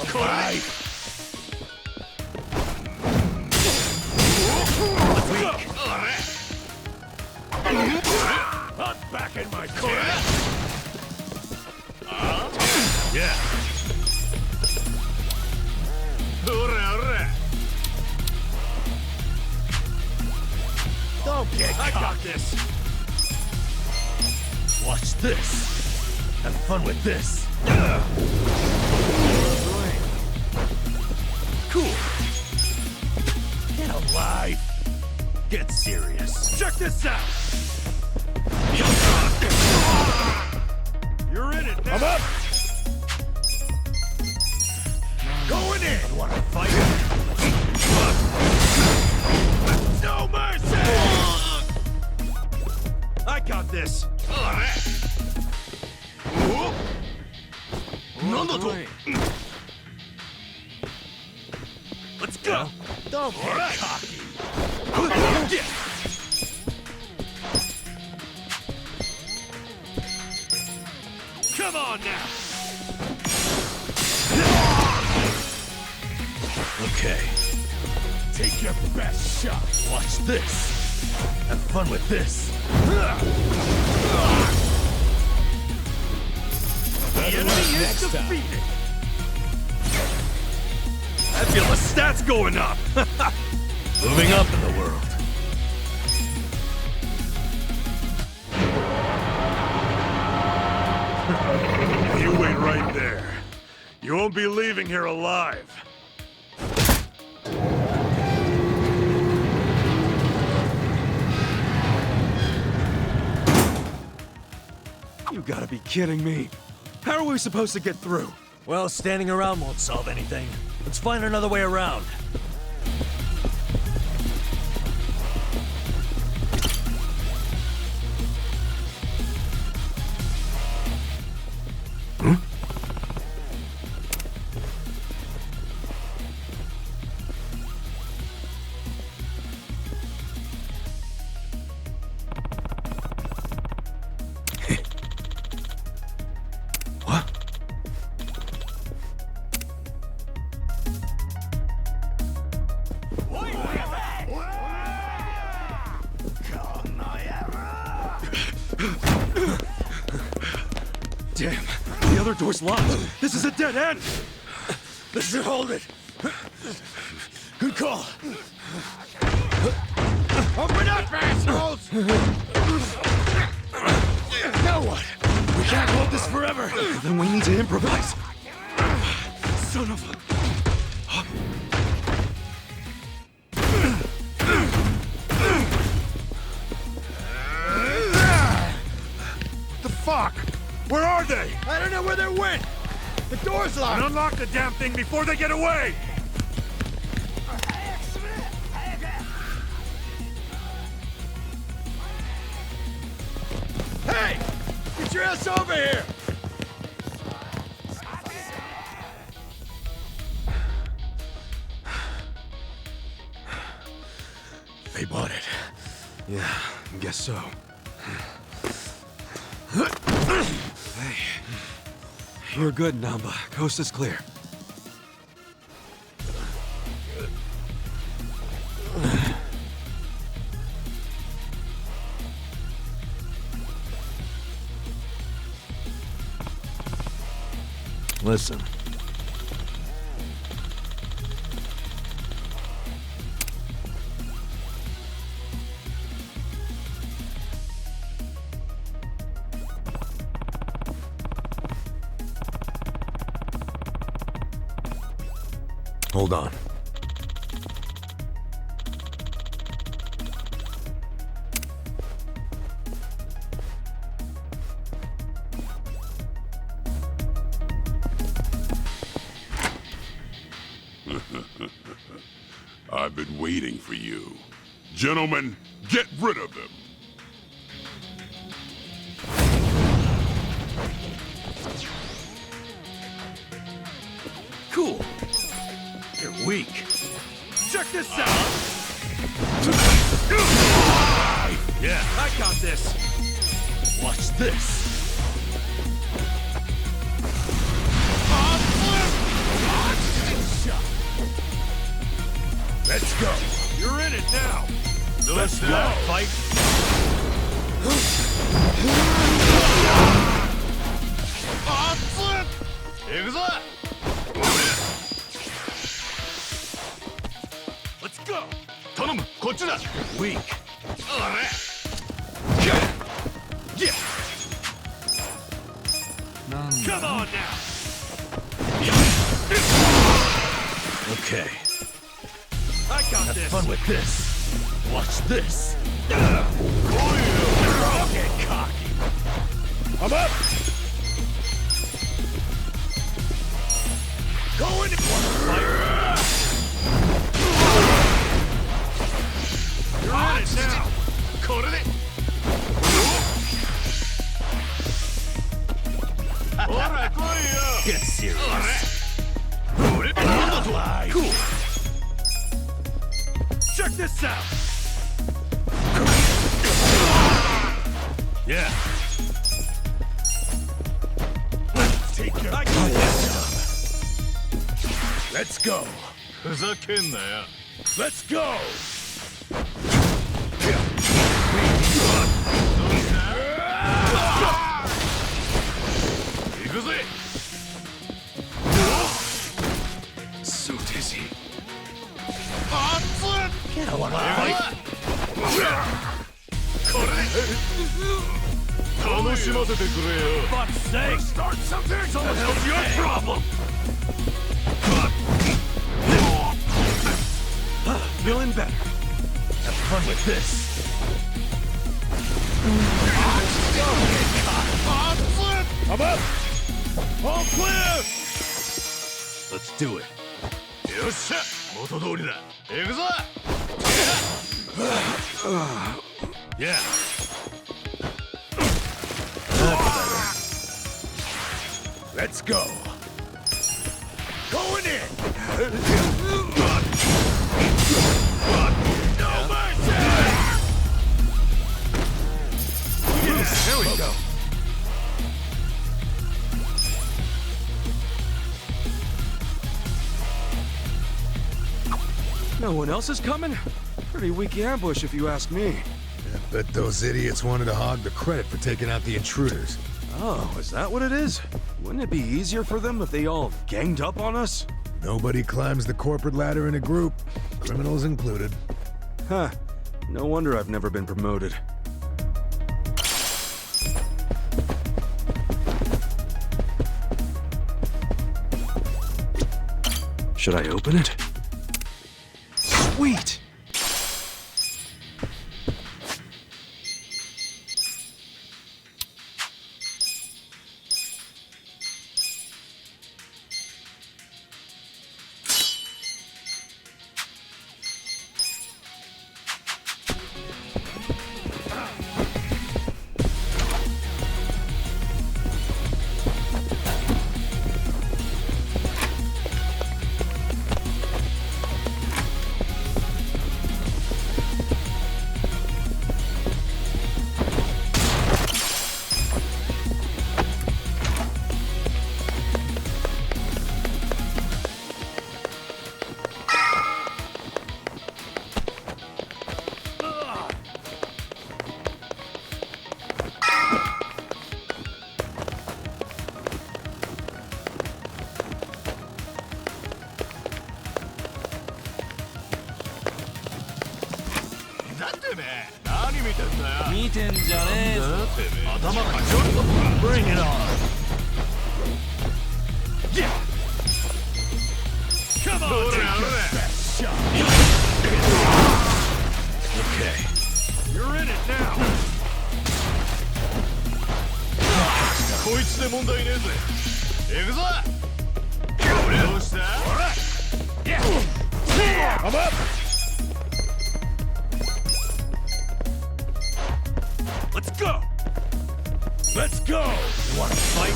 alive. I'm back in my corner. Yeah. Don't get cocky. I got this. Watch this. Have fun with this. Cool. Get alive. Get serious. Check this out. You're in it now. I'm up. Going in. You wanna fight? No mercy. I got this. Let's go. Don't get cocky. Come on now. Okay. Take your best shot. Watch this. Have fun with this. The enemy is defeated. I feel the stats going up. Moving up in the world. You wait right there. You won't be leaving here alive. You gotta be kidding me. How are we supposed to get through? Well, standing around won't solve anything. Let's find another way around. Huh? Damn, the other door's locked. This is a dead end. This should hold it. Good call. Open up, assholes! Now what? We can't hold this forever. Then we need to improvise. Son of a... The fuck? Where are they? I don't know where they went. The door's locked. And unlock the damn thing before they get away! Hey! Get your ass over here! They bought it. Yeah, I guess so. Hey. You're good, Namba. Coast is clear. Listen. Hold on. I've been waiting for you. Gentlemen, get rid of them. Cool. You're weak. Check this out! Yeah, I got this! watch this. Let's go. You're in it now! Let's go. Fight. Yakuza! Let's go. 頼む、こっちだ。Weak. Come on now. Okay. I got Have this. fun with this. Watch this. Don't get cocky. I'm up. Go in. Fire. You're on it now. Get serious. Cool. Check this out. Yeah. Let's take your Let's go. Let's go. So dizzy. I want to fight. Fuck's sake! Start something! What the hell's your problem? Feeling better. Have fun with this. I'm up! All clear! Let's do it. Yosha! 元通りだ。行くぞ! Yeah. Let's go. Going in. No mercy. There we go. No one else is coming? Pretty weak ambush if you ask me. Bet those idiots wanted to hog the credit for taking out the intruders. Oh, is that what it is? Wouldn't it be easier for them if they all ganged up on us? Nobody climbs the corporate ladder in a group, criminals included. Huh. No wonder I've never been promoted. Should I open it? Sweet! Bring it on. Yeah. Come on, take your best shot. Okay. You're in it now. こいつで問題ねえぜ。行くぞ。どうした？ほら。I'm up. Let's go. Let's go! You wanna fight?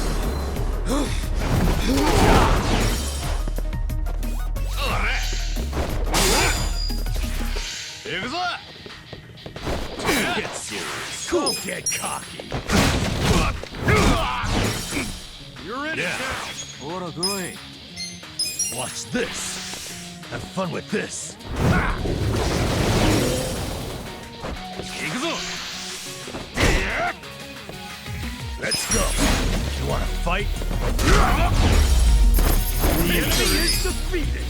Get serious. Go get cocky. You're in it now. Watch this. Have fun with this. Let's go. You wanna fight? The enemy is defeated.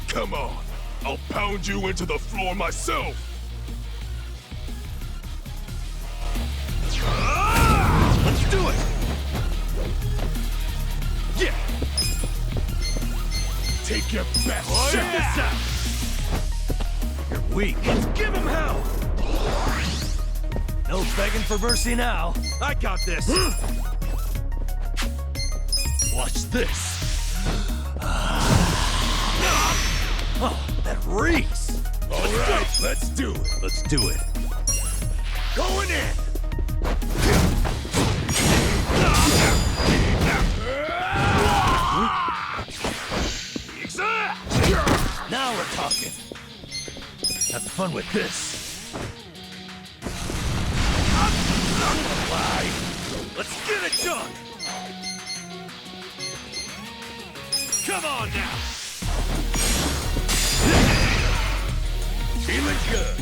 Come on, I'll pound you into the floor myself. Let's do it. Yeah. Take your best shot. Check this out. You're weak. Let's give him hell. No begging for mercy now. I got this. Watch this. Oh, that reeks! Alright, let's do it. Let's do it. Going in! Now we're talking. Have fun with this. I'm not gonna lie. Let's get it done! Come on now! Feeling good.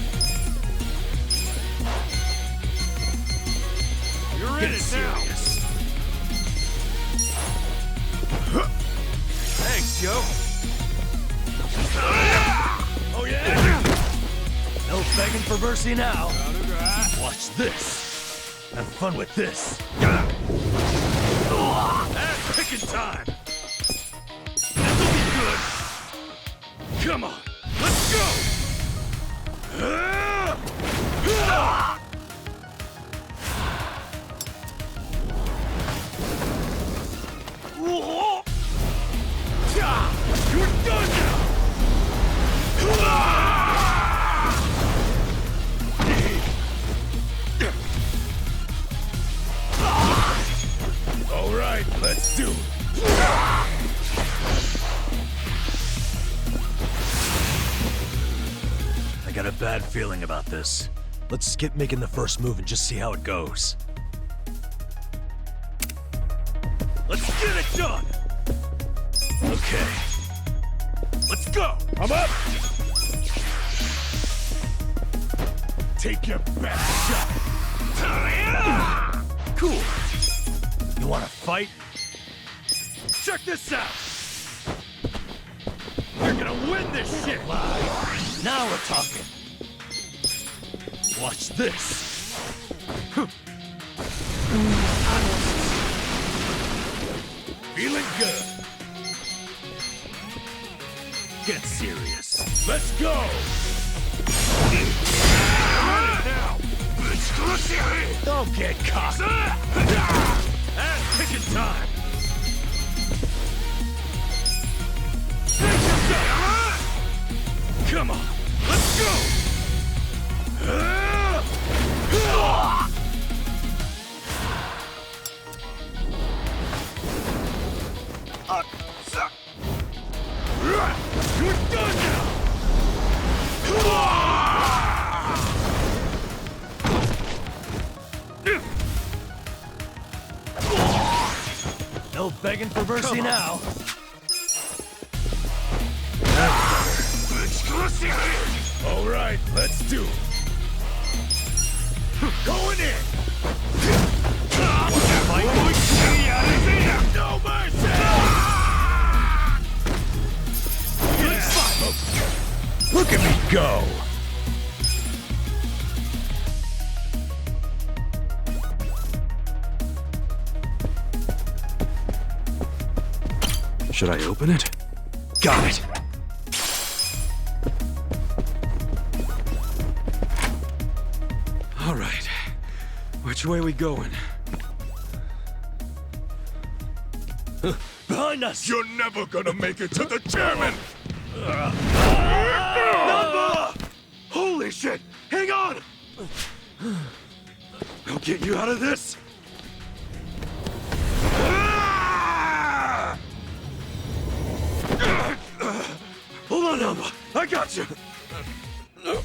You're in it now. Thanks, yo. Oh yeah. No begging for mercy now. Watch this. Have fun with this. That's picking time. This'll be good. Come on, let's go. Let's do it. I got a bad feeling about this. Let's skip making the first move and just see how it goes. Let's get it done! Okay. Let's go! I'm up! Take your best shot! Cool. You wanna fight? Check this out! You're gonna win this shit! Now we're talking. Watch this! Feeling good! Get serious! Let's go! Now! Don't get cocky! Ass kicking time! Come on! Let's go! You're done now! No begging for mercy now. All right, let's do it. Going in. No mercy. Look at me go. Should I open it? Got it! All right. Which way we going? Behind us! You're never gonna make it to the chairman! Number! Holy shit! Hang on! I'll get you out of this! Hold on, Number! I got you!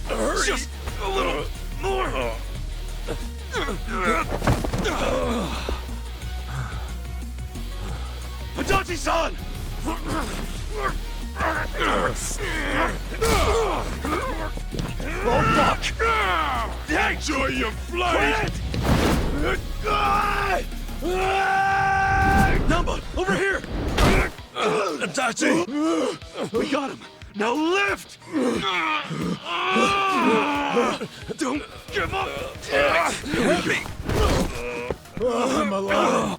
Hurry! Just a little more! Adachi-san! Oh, fuck! Enjoy your flight! Number, over here! Adachi! We got him! Now lift! Don't give up! I'm alive!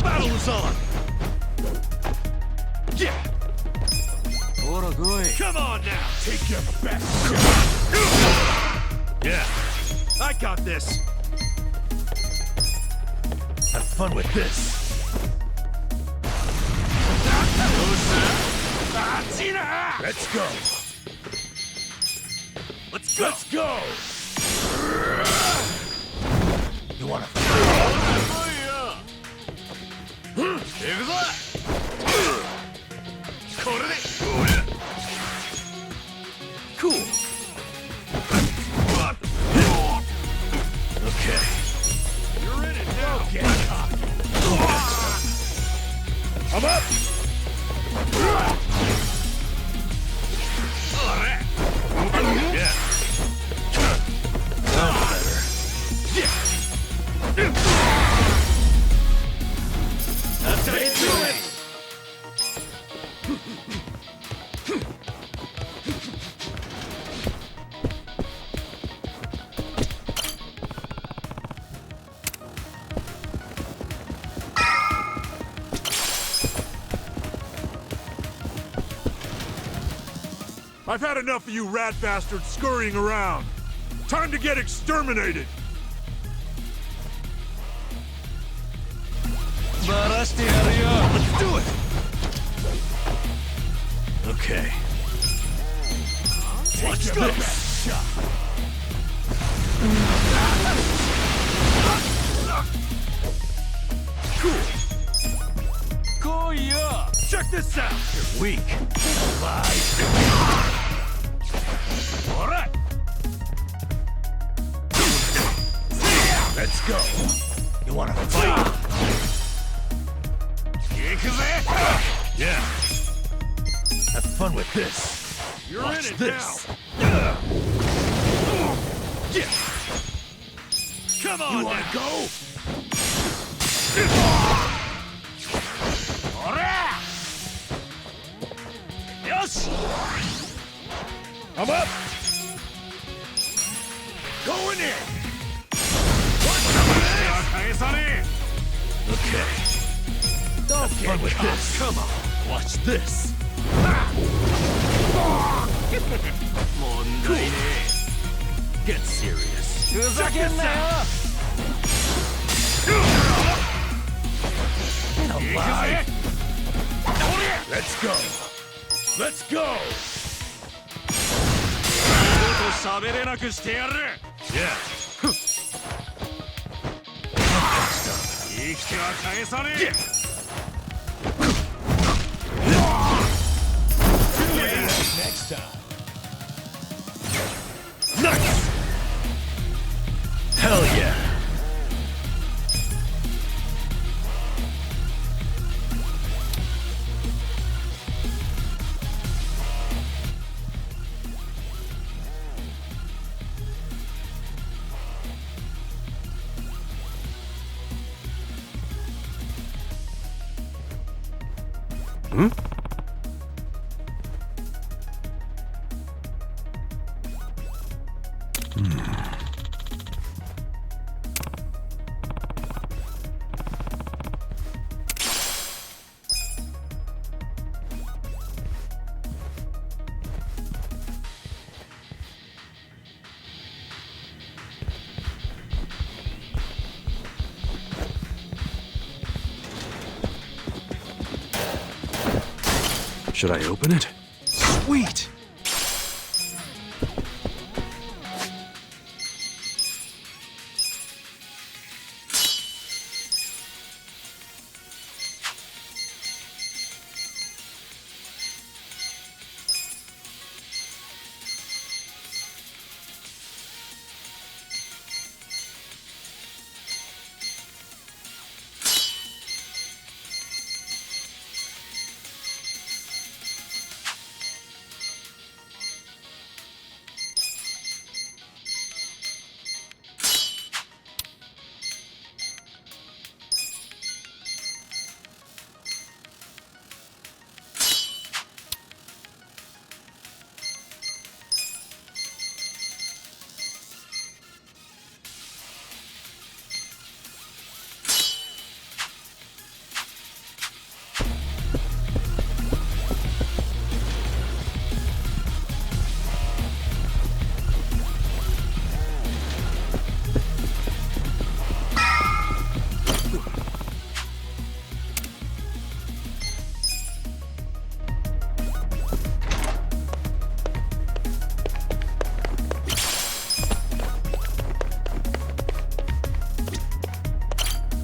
Battle is on! Yeah! Come on now! Take your best shot! Yeah! I got this! Have fun with this. Let's go! Let's go! Let's go! You wanna Cool! Okay. You're in it now! Get cocky! I'm up! Yeah. Sounds better. That's how you do it! I've had enough of you rat bastards scurrying around. Time to get exterminated! Let's do it! Okay. Watch this! Cool. Check this out! You're weak. Alright! Let's go. You wanna fight? Yeah. Have fun with this. You're Watch in it this. now! Yeah. Come on! You wanna now. go? Yosh! I'm up! Going in! Okay. Don't Have fun with caught. this. Come on! Watch this. Get serious. Check this out! Get alive. Let's go. Let's go. Yeah. Next time. Nice. Hell yeah. Should I open it? Sweet!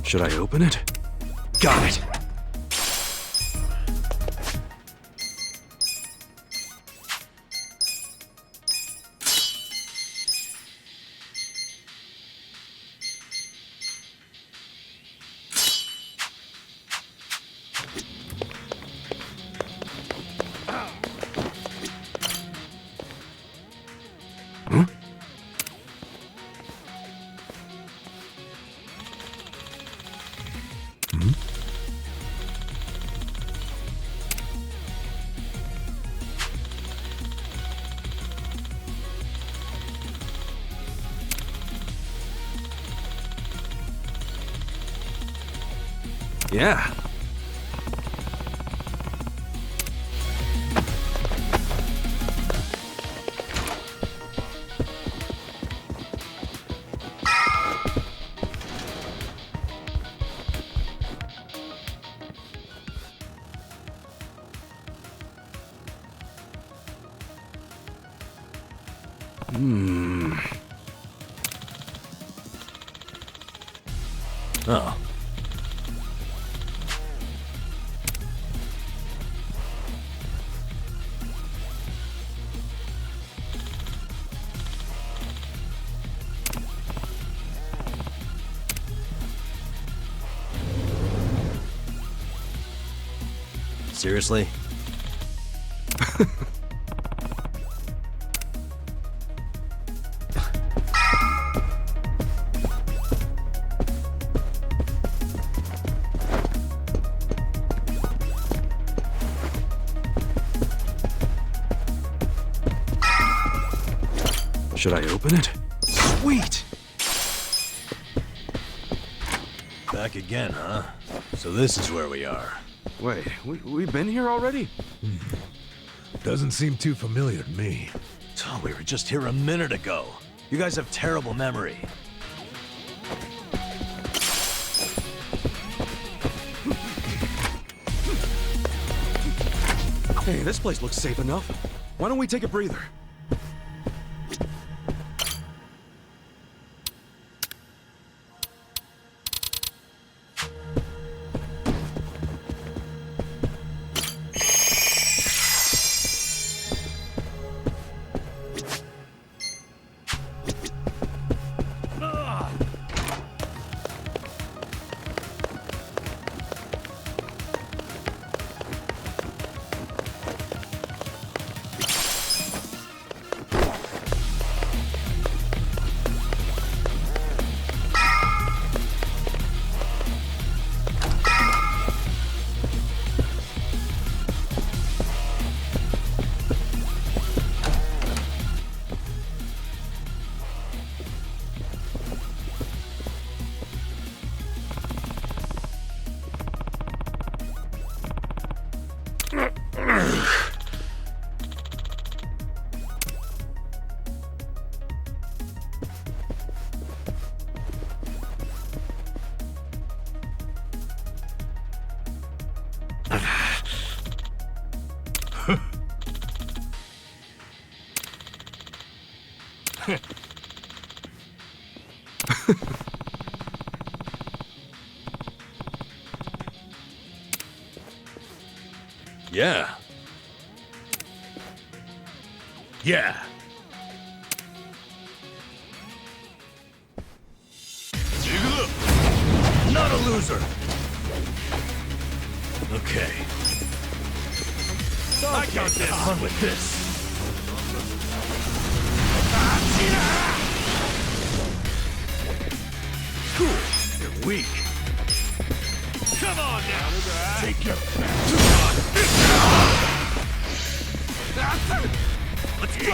Should I open it? Got it! Yeah. Oh. Seriously? Should I open it? Sweet! Back again, huh? So this is where we are. Wait, we've been here already? Doesn't seem too familiar to me. Oh, we were just here a minute ago. You guys have terrible memory. Hey, this place looks safe enough. Why don't we take a breather? Yeah. Yeah. Not a loser. Okay. I got this. Have fun with this. Cool. You're weak. Come on now. Take your Let's go.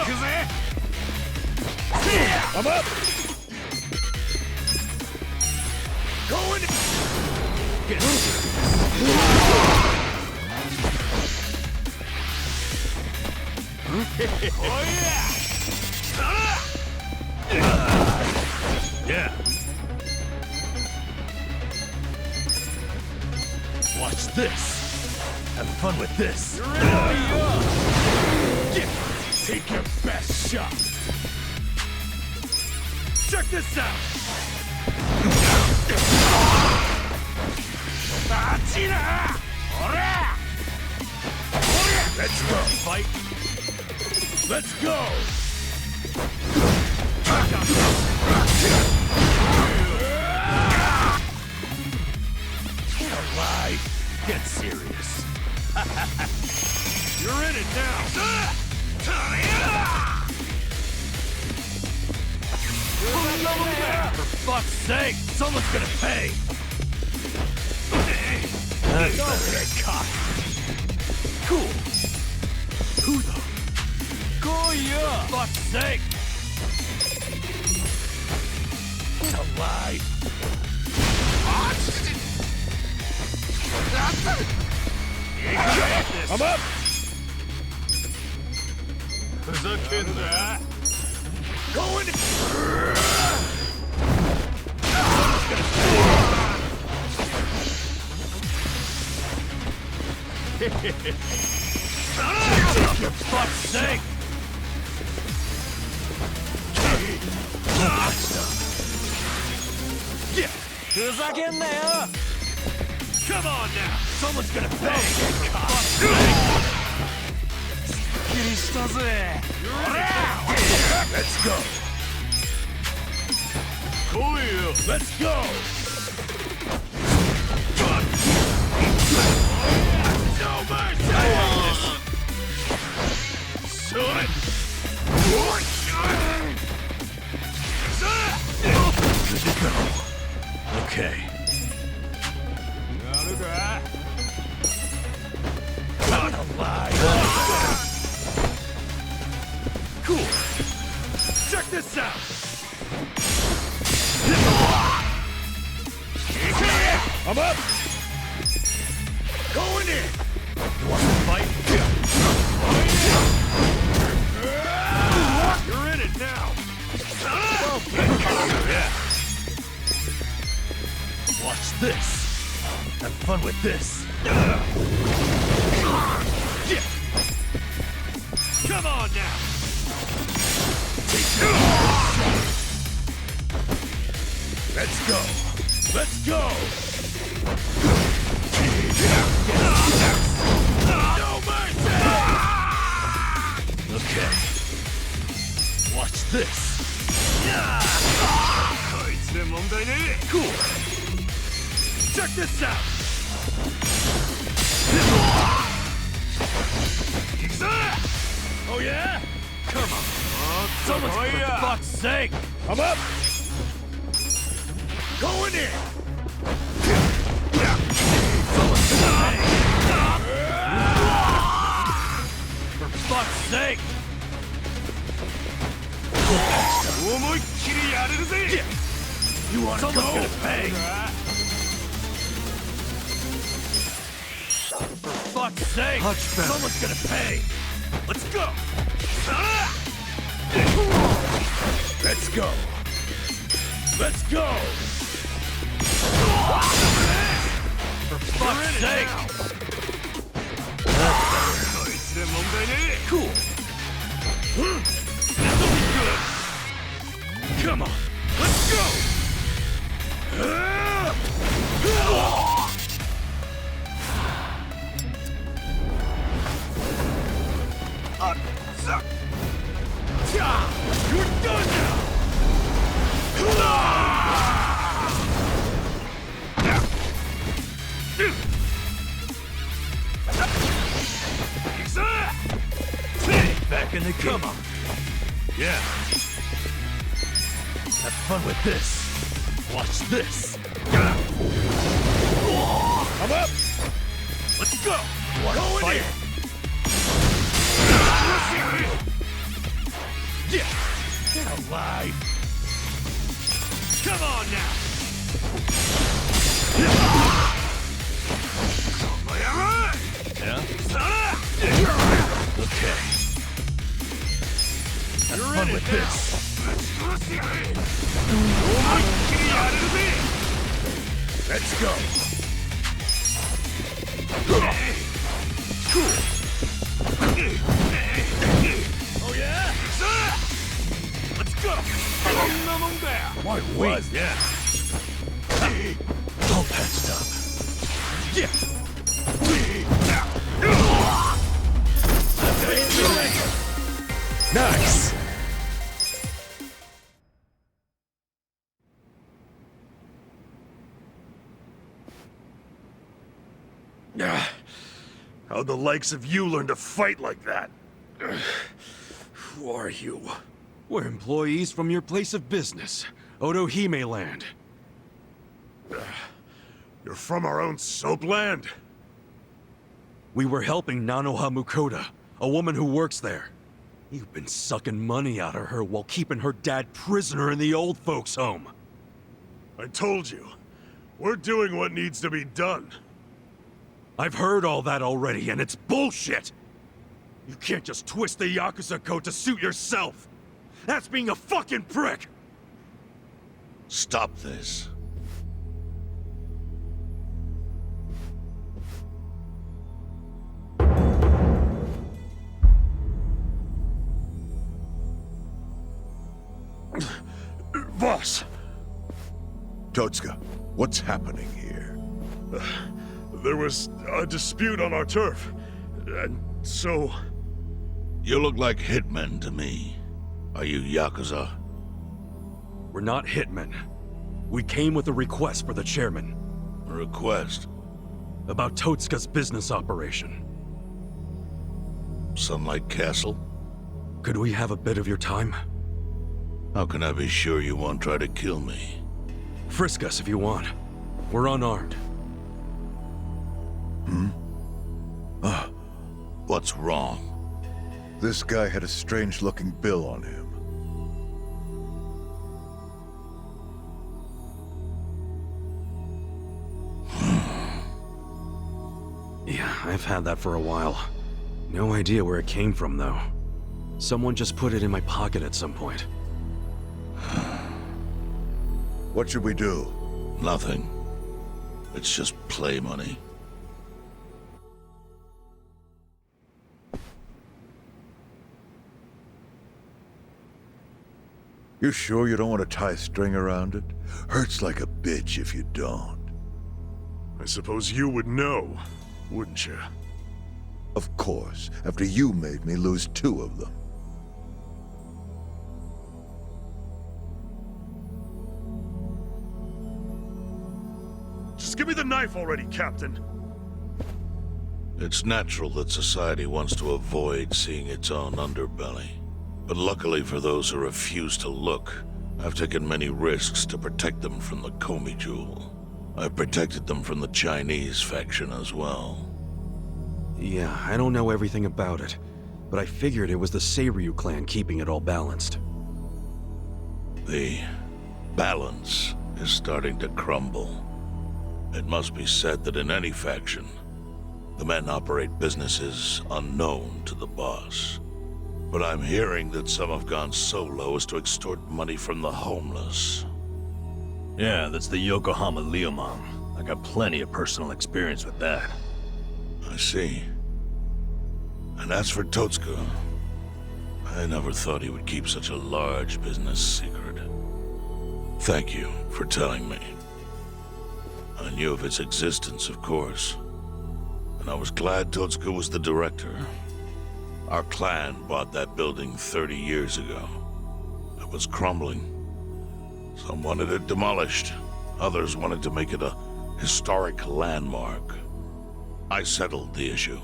I'm up. Going. Get Oh yeah. Yeah. Watch this. Have fun with this. Take your best shot. Check this out. Let's go. Fight. Let's go. Alive. Get serious. You're in it now. For fuck's sake, someone's gonna pay. That's better than cocky. Cool. Who the? Go yeah. For fuck's sake. Get alive. I'm up. There's a kid there. Going. For fuck's sake. Come on now! Someone's gonna pay! Let's go! Let's go! No mercy! Good to go. Okay. Not alive! Cool! Check this out! I'm up! Going in! You want to fight? You're in it now! Yeah. Watch this! Have fun with this! Come on now! Let's go! Let's go! No mercy! Okay. Watch this! Cool! Check this out! Oh yeah? Come on! Someone's for fuck's sake! I'm up! Going in! Someone's gonna pay! For fuck's sake! You wanna Someone's gonna pay! For fuck's sake! Someone's gonna pay! Let's go! Let's go! Let's go! For fuck's sake! Cool! This'll be good! Come on! Let's go! You're done now! Back in the game. Come on. Yeah. Have fun with this. Watch this. I'm up. Let's go. Go in here. Yeah. Get alive. Come on now. Yeah? Okay. Have fun with this. Let's go. Cool. Oh yeah? Let's go. My wings. Yeah. All patched up. Yeah. Nice. How'd the likes of you learn to fight like that? Who are you? We're employees from your place of business, Otohime Land. You're from our own soapland? We were helping Nanoha Mukoda, a woman who works there. You've been sucking money out of her while keeping her dad prisoner in the old folks' home. I told you, we're doing what needs to be done. I've heard all that already, and it's bullshit! You can't just twist the Yakuza code to suit yourself! That's being a fucking prick! Stop this. Boss! Totsuka, what's happening here? There was a dispute on our turf, and so... You look like hitmen to me. Are you Yakuza? We're not hitmen. We came with a request for the chairman. A request? About Totsuka's business operation. Sunlight Castle? Could we have a bit of your time? How can I be sure you won't try to kill me? Frisk us if you want. We're unarmed. What's wrong? This guy had a strange-looking bill on him. Yeah, I've had that for a while. No idea where it came from, though. Someone just put it in my pocket at some point. What should we do? Nothing. It's just play money. You sure you don't want to tie a string around it? Hurts like a bitch if you don't. I suppose you would know, wouldn't you? Of course, after you made me lose 2 of them. Just give me the knife already, Captain. It's natural that society wants to avoid seeing its own underbelly. But luckily for those who refuse to look, I've taken many risks to protect them from the Komi Jewel. I've protected them from the Chinese faction as well. Yeah, I don't know everything about it, but I figured it was the Seiryu clan keeping it all balanced. The balance is starting to crumble. It must be said that in any faction, the men operate businesses unknown to the boss. But I'm hearing that some have gone so low as to extort money from the homeless. Yeah, that's the Yokohama Liumang. I got plenty of personal experience with that. I see. And as for Totsuka, I never thought he would keep such a large business secret. Thank you for telling me. I knew of its existence, of course. And I was glad Totsuka was the director. Our clan bought that building 30 years ago. It was crumbling. Some wanted it demolished. Others wanted to make it a historic landmark. I settled the issue.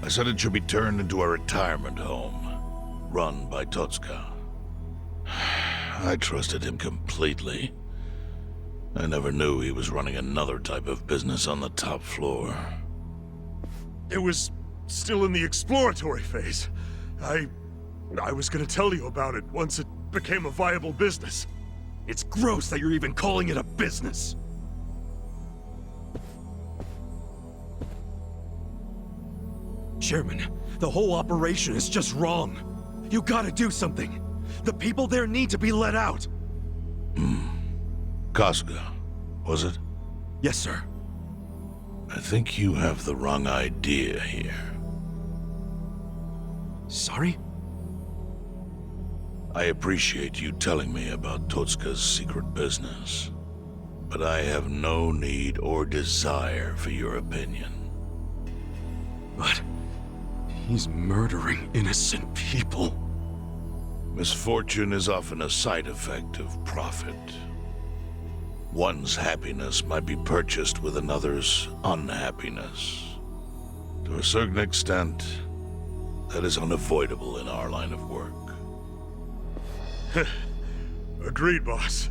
I said it should be turned into a retirement home, run by Totsuka. I trusted him completely. I never knew he was running another type of business on the top floor. It was still in the exploratory phase. I was gonna tell you about it once it became a viable business. It's gross that you're even calling it a business. Chairman, the whole operation is just wrong. You gotta do something. The people there need to be let out. Kasuga, was it? Yes, sir. I think you have the wrong idea here. Sorry? I appreciate you telling me about Totsuka's secret business, but I have no need or desire for your opinion. But he's murdering innocent people. Misfortune is often a side effect of profit. One's happiness might be purchased with another's unhappiness. To a certain extent, that is unavoidable in our line of work. Agreed, boss.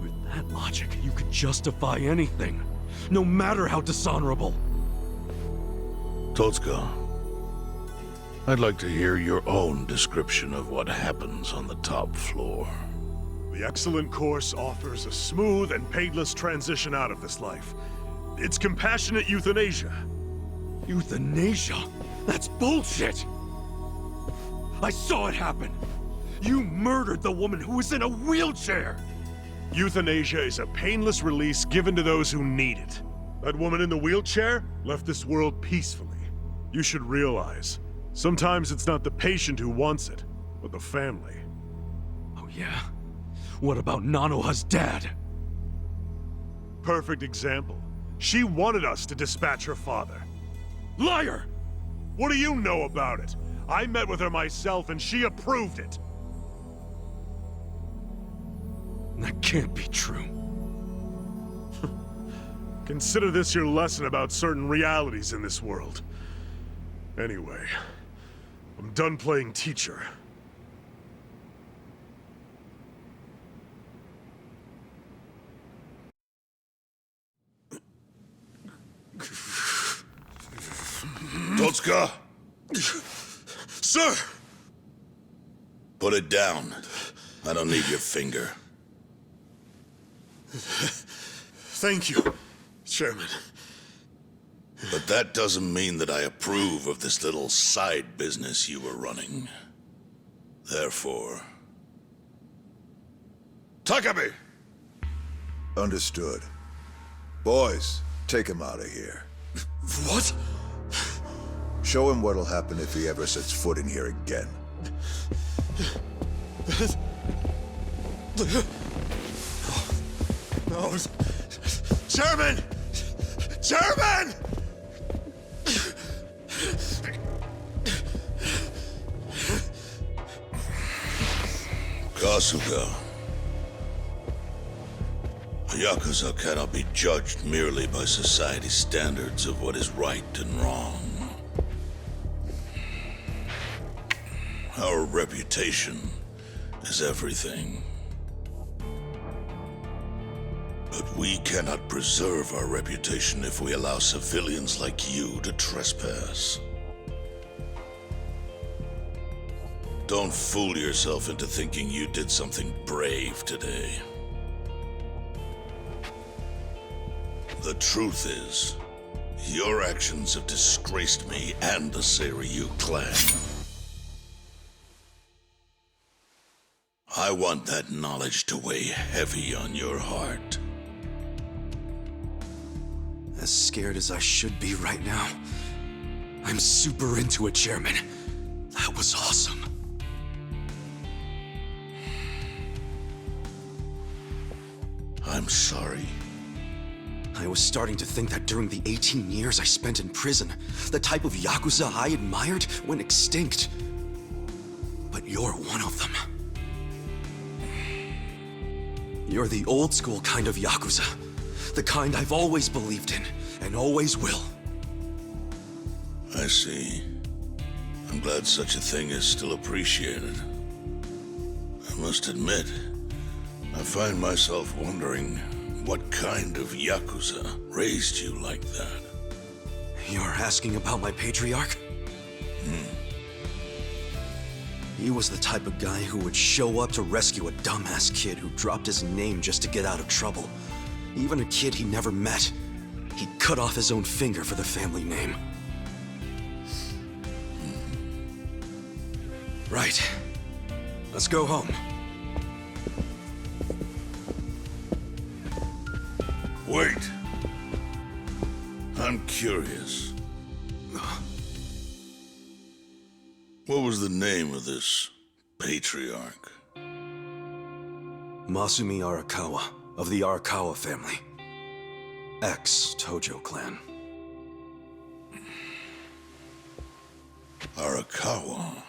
With that logic, you could justify anything, no matter how dishonorable. Totsuka, I'd like to hear your own description of what happens on the top floor. The excellent course offers a smooth and painless transition out of this life. It's compassionate euthanasia. Euthanasia? That's bullshit! I saw it happen! You murdered the woman who was in a wheelchair! Euthanasia is a painless release given to those who need it. That woman in the wheelchair left this world peacefully. You should realize, sometimes it's not the patient who wants it, but the family. Oh yeah? What about Nanoha's dad? Perfect example. She wanted us to dispatch her father. Liar! What do you know about it? I met with her myself and she approved it. That can't be true. Consider this your lesson about certain realities in this world. Anyway, I'm done playing teacher. Totsuka! Sir! Put it down. I don't need your finger. Thank you, Chairman. But that doesn't mean that I approve of this little side business you were running. Therefore... Takami! Understood. Boys, take him out of here. What? Show him what'll happen if he ever sets foot in here again. No. Chairman! Chairman! Kasuga. A Yakuza cannot be judged merely by society's standards of what is right and wrong. Our reputation is everything. But we cannot preserve our reputation if we allow civilians like you to trespass. Don't fool yourself into thinking you did something brave today. The truth is, your actions have disgraced me and the Seiryu clan. I want that knowledge to weigh heavy on your heart. As scared as I should be right now, I'm super into it, Chairman. That was awesome. I'm sorry. I was starting to think that during the 18 years I spent in prison, the type of Yakuza I admired went extinct. But you're one of them. You're the old school kind of Yakuza. The kind I've always believed in, and always will. I see. I'm glad such a thing is still appreciated. I must admit, I find myself wondering what kind of Yakuza raised you like that. You're asking about my patriarch? He was the type of guy who would show up to rescue a dumbass kid who dropped his name just to get out of trouble. Even a kid he never met. He'd cut off his own finger for the family name. Right. Let's go home. Wait. I'm curious. What was the name of this patriarch? Masumi Arakawa, of the Arakawa family. Ex-Tojo clan. Arakawa?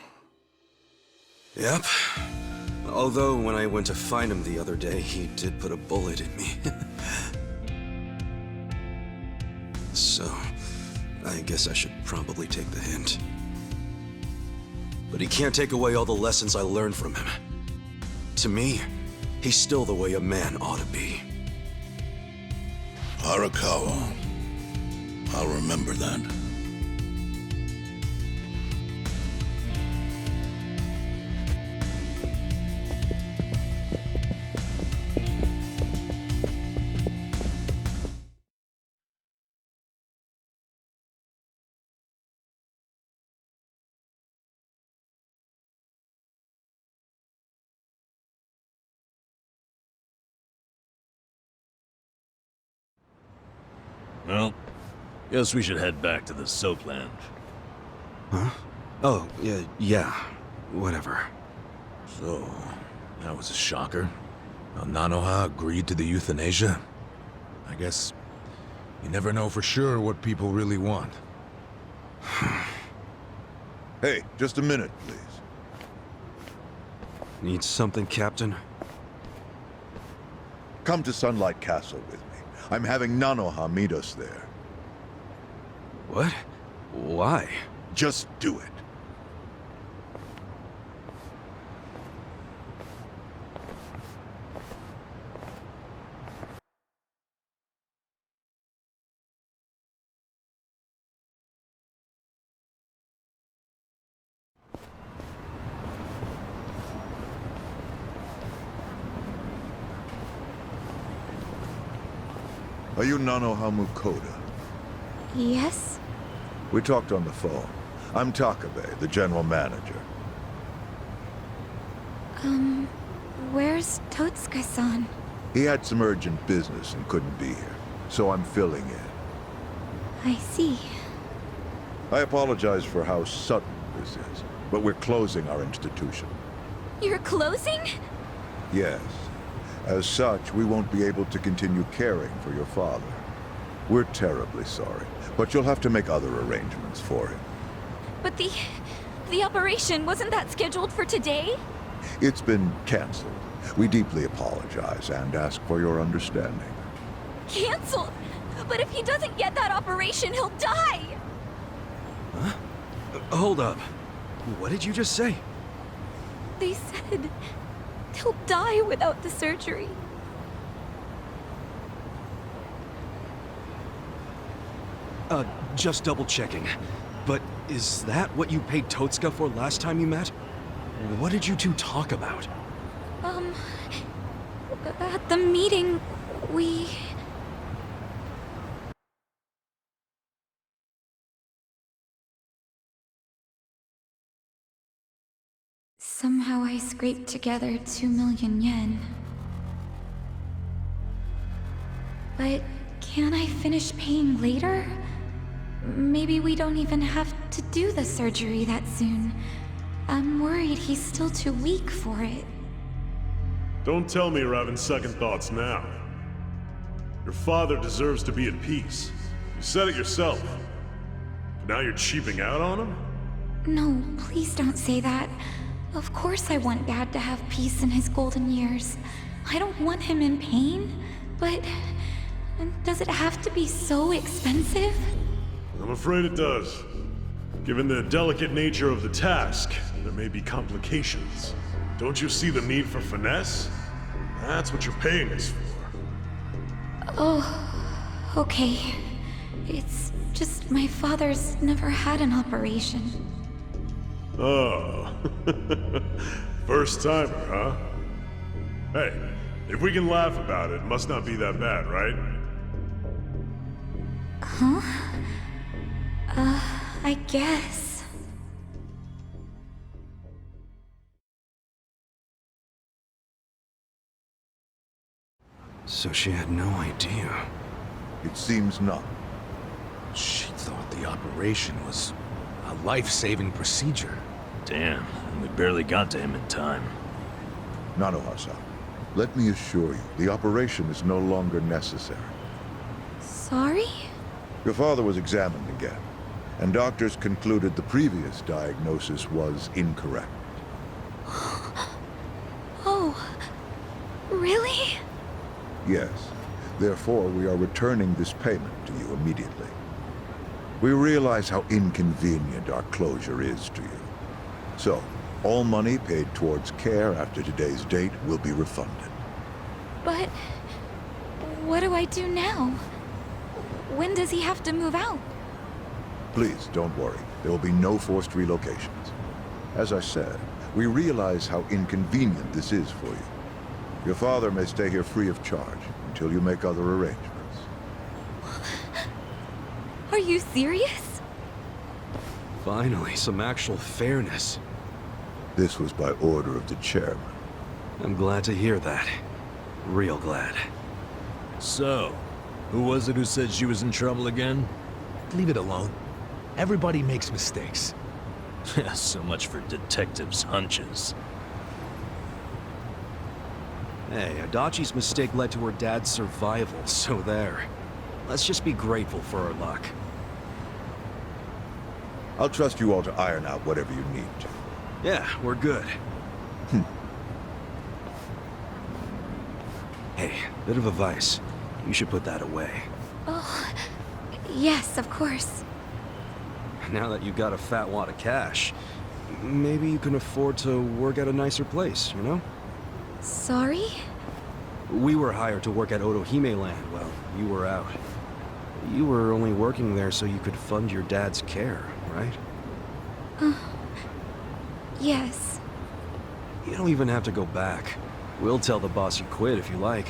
Yep. Although, when I went to find him the other day, he did put a bullet in me. So, I guess I should probably take the hint. But he can't take away all the lessons I learned from him. To me, he's still the way a man ought to be. Arakawa. I'll remember that. Well, guess we should head back to the soapland. Huh? Oh, yeah, whatever. So, that was a shocker. Nanoha agreed to the euthanasia? I guess you never know for sure what people really want. Hey, just a minute, please. Need something, Captain? Come to Sunlight Castle with me. I'm having Nanoha meet us there. What? Why? Just do it. Are you Nanoha Mukoda? Yes? We talked on the phone. I'm Takabe, the general manager. Where's Totsuka-san? He had some urgent business and couldn't be here, so I'm filling in. I see. I apologize for how sudden this is, but we're closing our institution. You're closing? Yes. As such, we won't be able to continue caring for your father. We're terribly sorry, but you'll have to make other arrangements for him. But the operation, wasn't that scheduled for today? It's been canceled. We deeply apologize and ask for your understanding. Canceled? But if he doesn't get that operation, he'll die! Huh? Hold up. What did you just say? They said he'll die without the surgery. Just double checking. But is that what you paid Totsuka for last time you met? What did you two talk about? At the meeting, we... Somehow I scraped together 2 million yen. But can't I finish paying later? Maybe we don't even have to do the surgery that soon. I'm worried he's still too weak for it. Don't tell me you're having second thoughts now. Your father deserves to be at peace. You said it yourself. But now you're cheaping out on him? No, please don't say that. Of course I want Dad to have peace in his golden years. I don't want him in pain, but... does it have to be so expensive? I'm afraid it does. Given the delicate nature of the task, there may be complications. Don't you see the need for finesse? That's what you're paying us for. Oh, okay. It's just my father's never had an operation. Oh. First timer, huh? Hey, if we can laugh about it, it must not be that bad, right? Huh? I guess. So she had no idea. It seems not. She thought the operation was a life-saving procedure. Damn, we barely got to him in time. Nanoha-san, let me assure you, the operation is no longer necessary. Sorry? Your father was examined again, and doctors concluded the previous diagnosis was incorrect. Oh, really? Yes. Therefore, we are returning this payment to you immediately. We realize how inconvenient our closure is to you. So, all money paid towards care after today's date will be refunded. But... what do I do now? When does he have to move out? Please, don't worry. There will be no forced relocations. As I said, we realize how inconvenient this is for you. Your father may stay here free of charge until you make other arrangements. Are you serious? Finally, some actual fairness. This was by order of the chairman. I'm glad to hear that. Real glad. So, who was it who said she was in trouble again? Leave it alone. Everybody makes mistakes. So much for detectives' hunches. Hey, Adachi's mistake led to her dad's survival, so there. Let's just be grateful for our luck. I'll trust you all to iron out whatever you need to. Yeah, we're good. Hey, bit of advice. You should put that away. Oh, yes, of course. Now that you've got a fat wad of cash, maybe you can afford to work at a nicer place, you know? Sorry? We were hired to work at Otohime Land while you were out. You were only working there so you could fund your dad's care, right? Yes. You don't even have to go back. We'll tell the boss you quit if you like.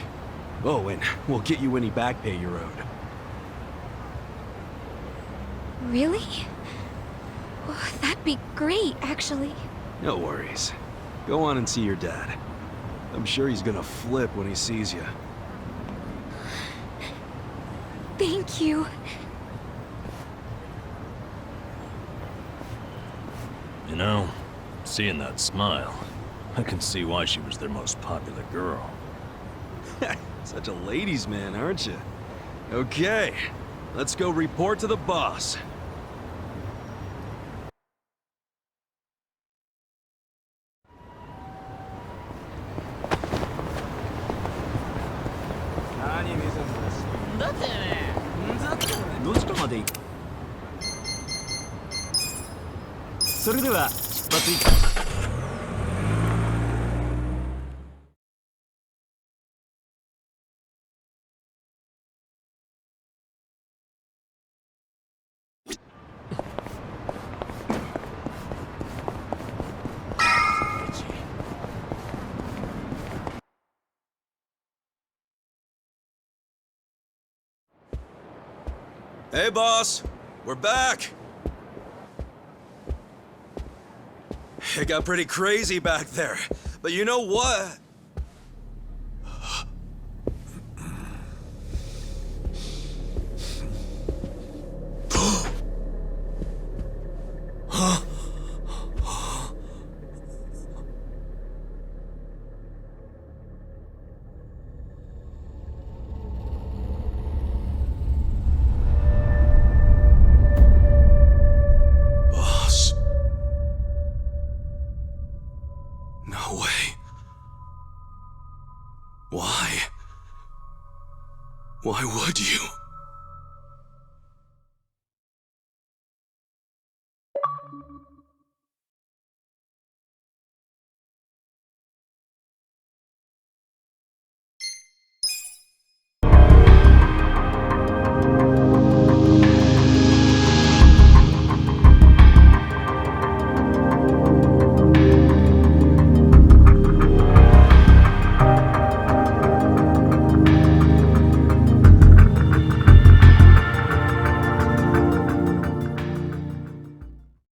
Oh, and we'll get you any back pay you're owed. Really? Oh, that'd be great, actually. No worries. Go on and see your dad. I'm sure he's gonna flip when he sees you. Thank you. You know, seeing that smile, I can see why she was their most popular girl. Such a ladies' man, aren't you? Okay, let's go report to the boss. Hey, boss. We're back. It got pretty crazy back there. But you know what? No way. Why? Why would you?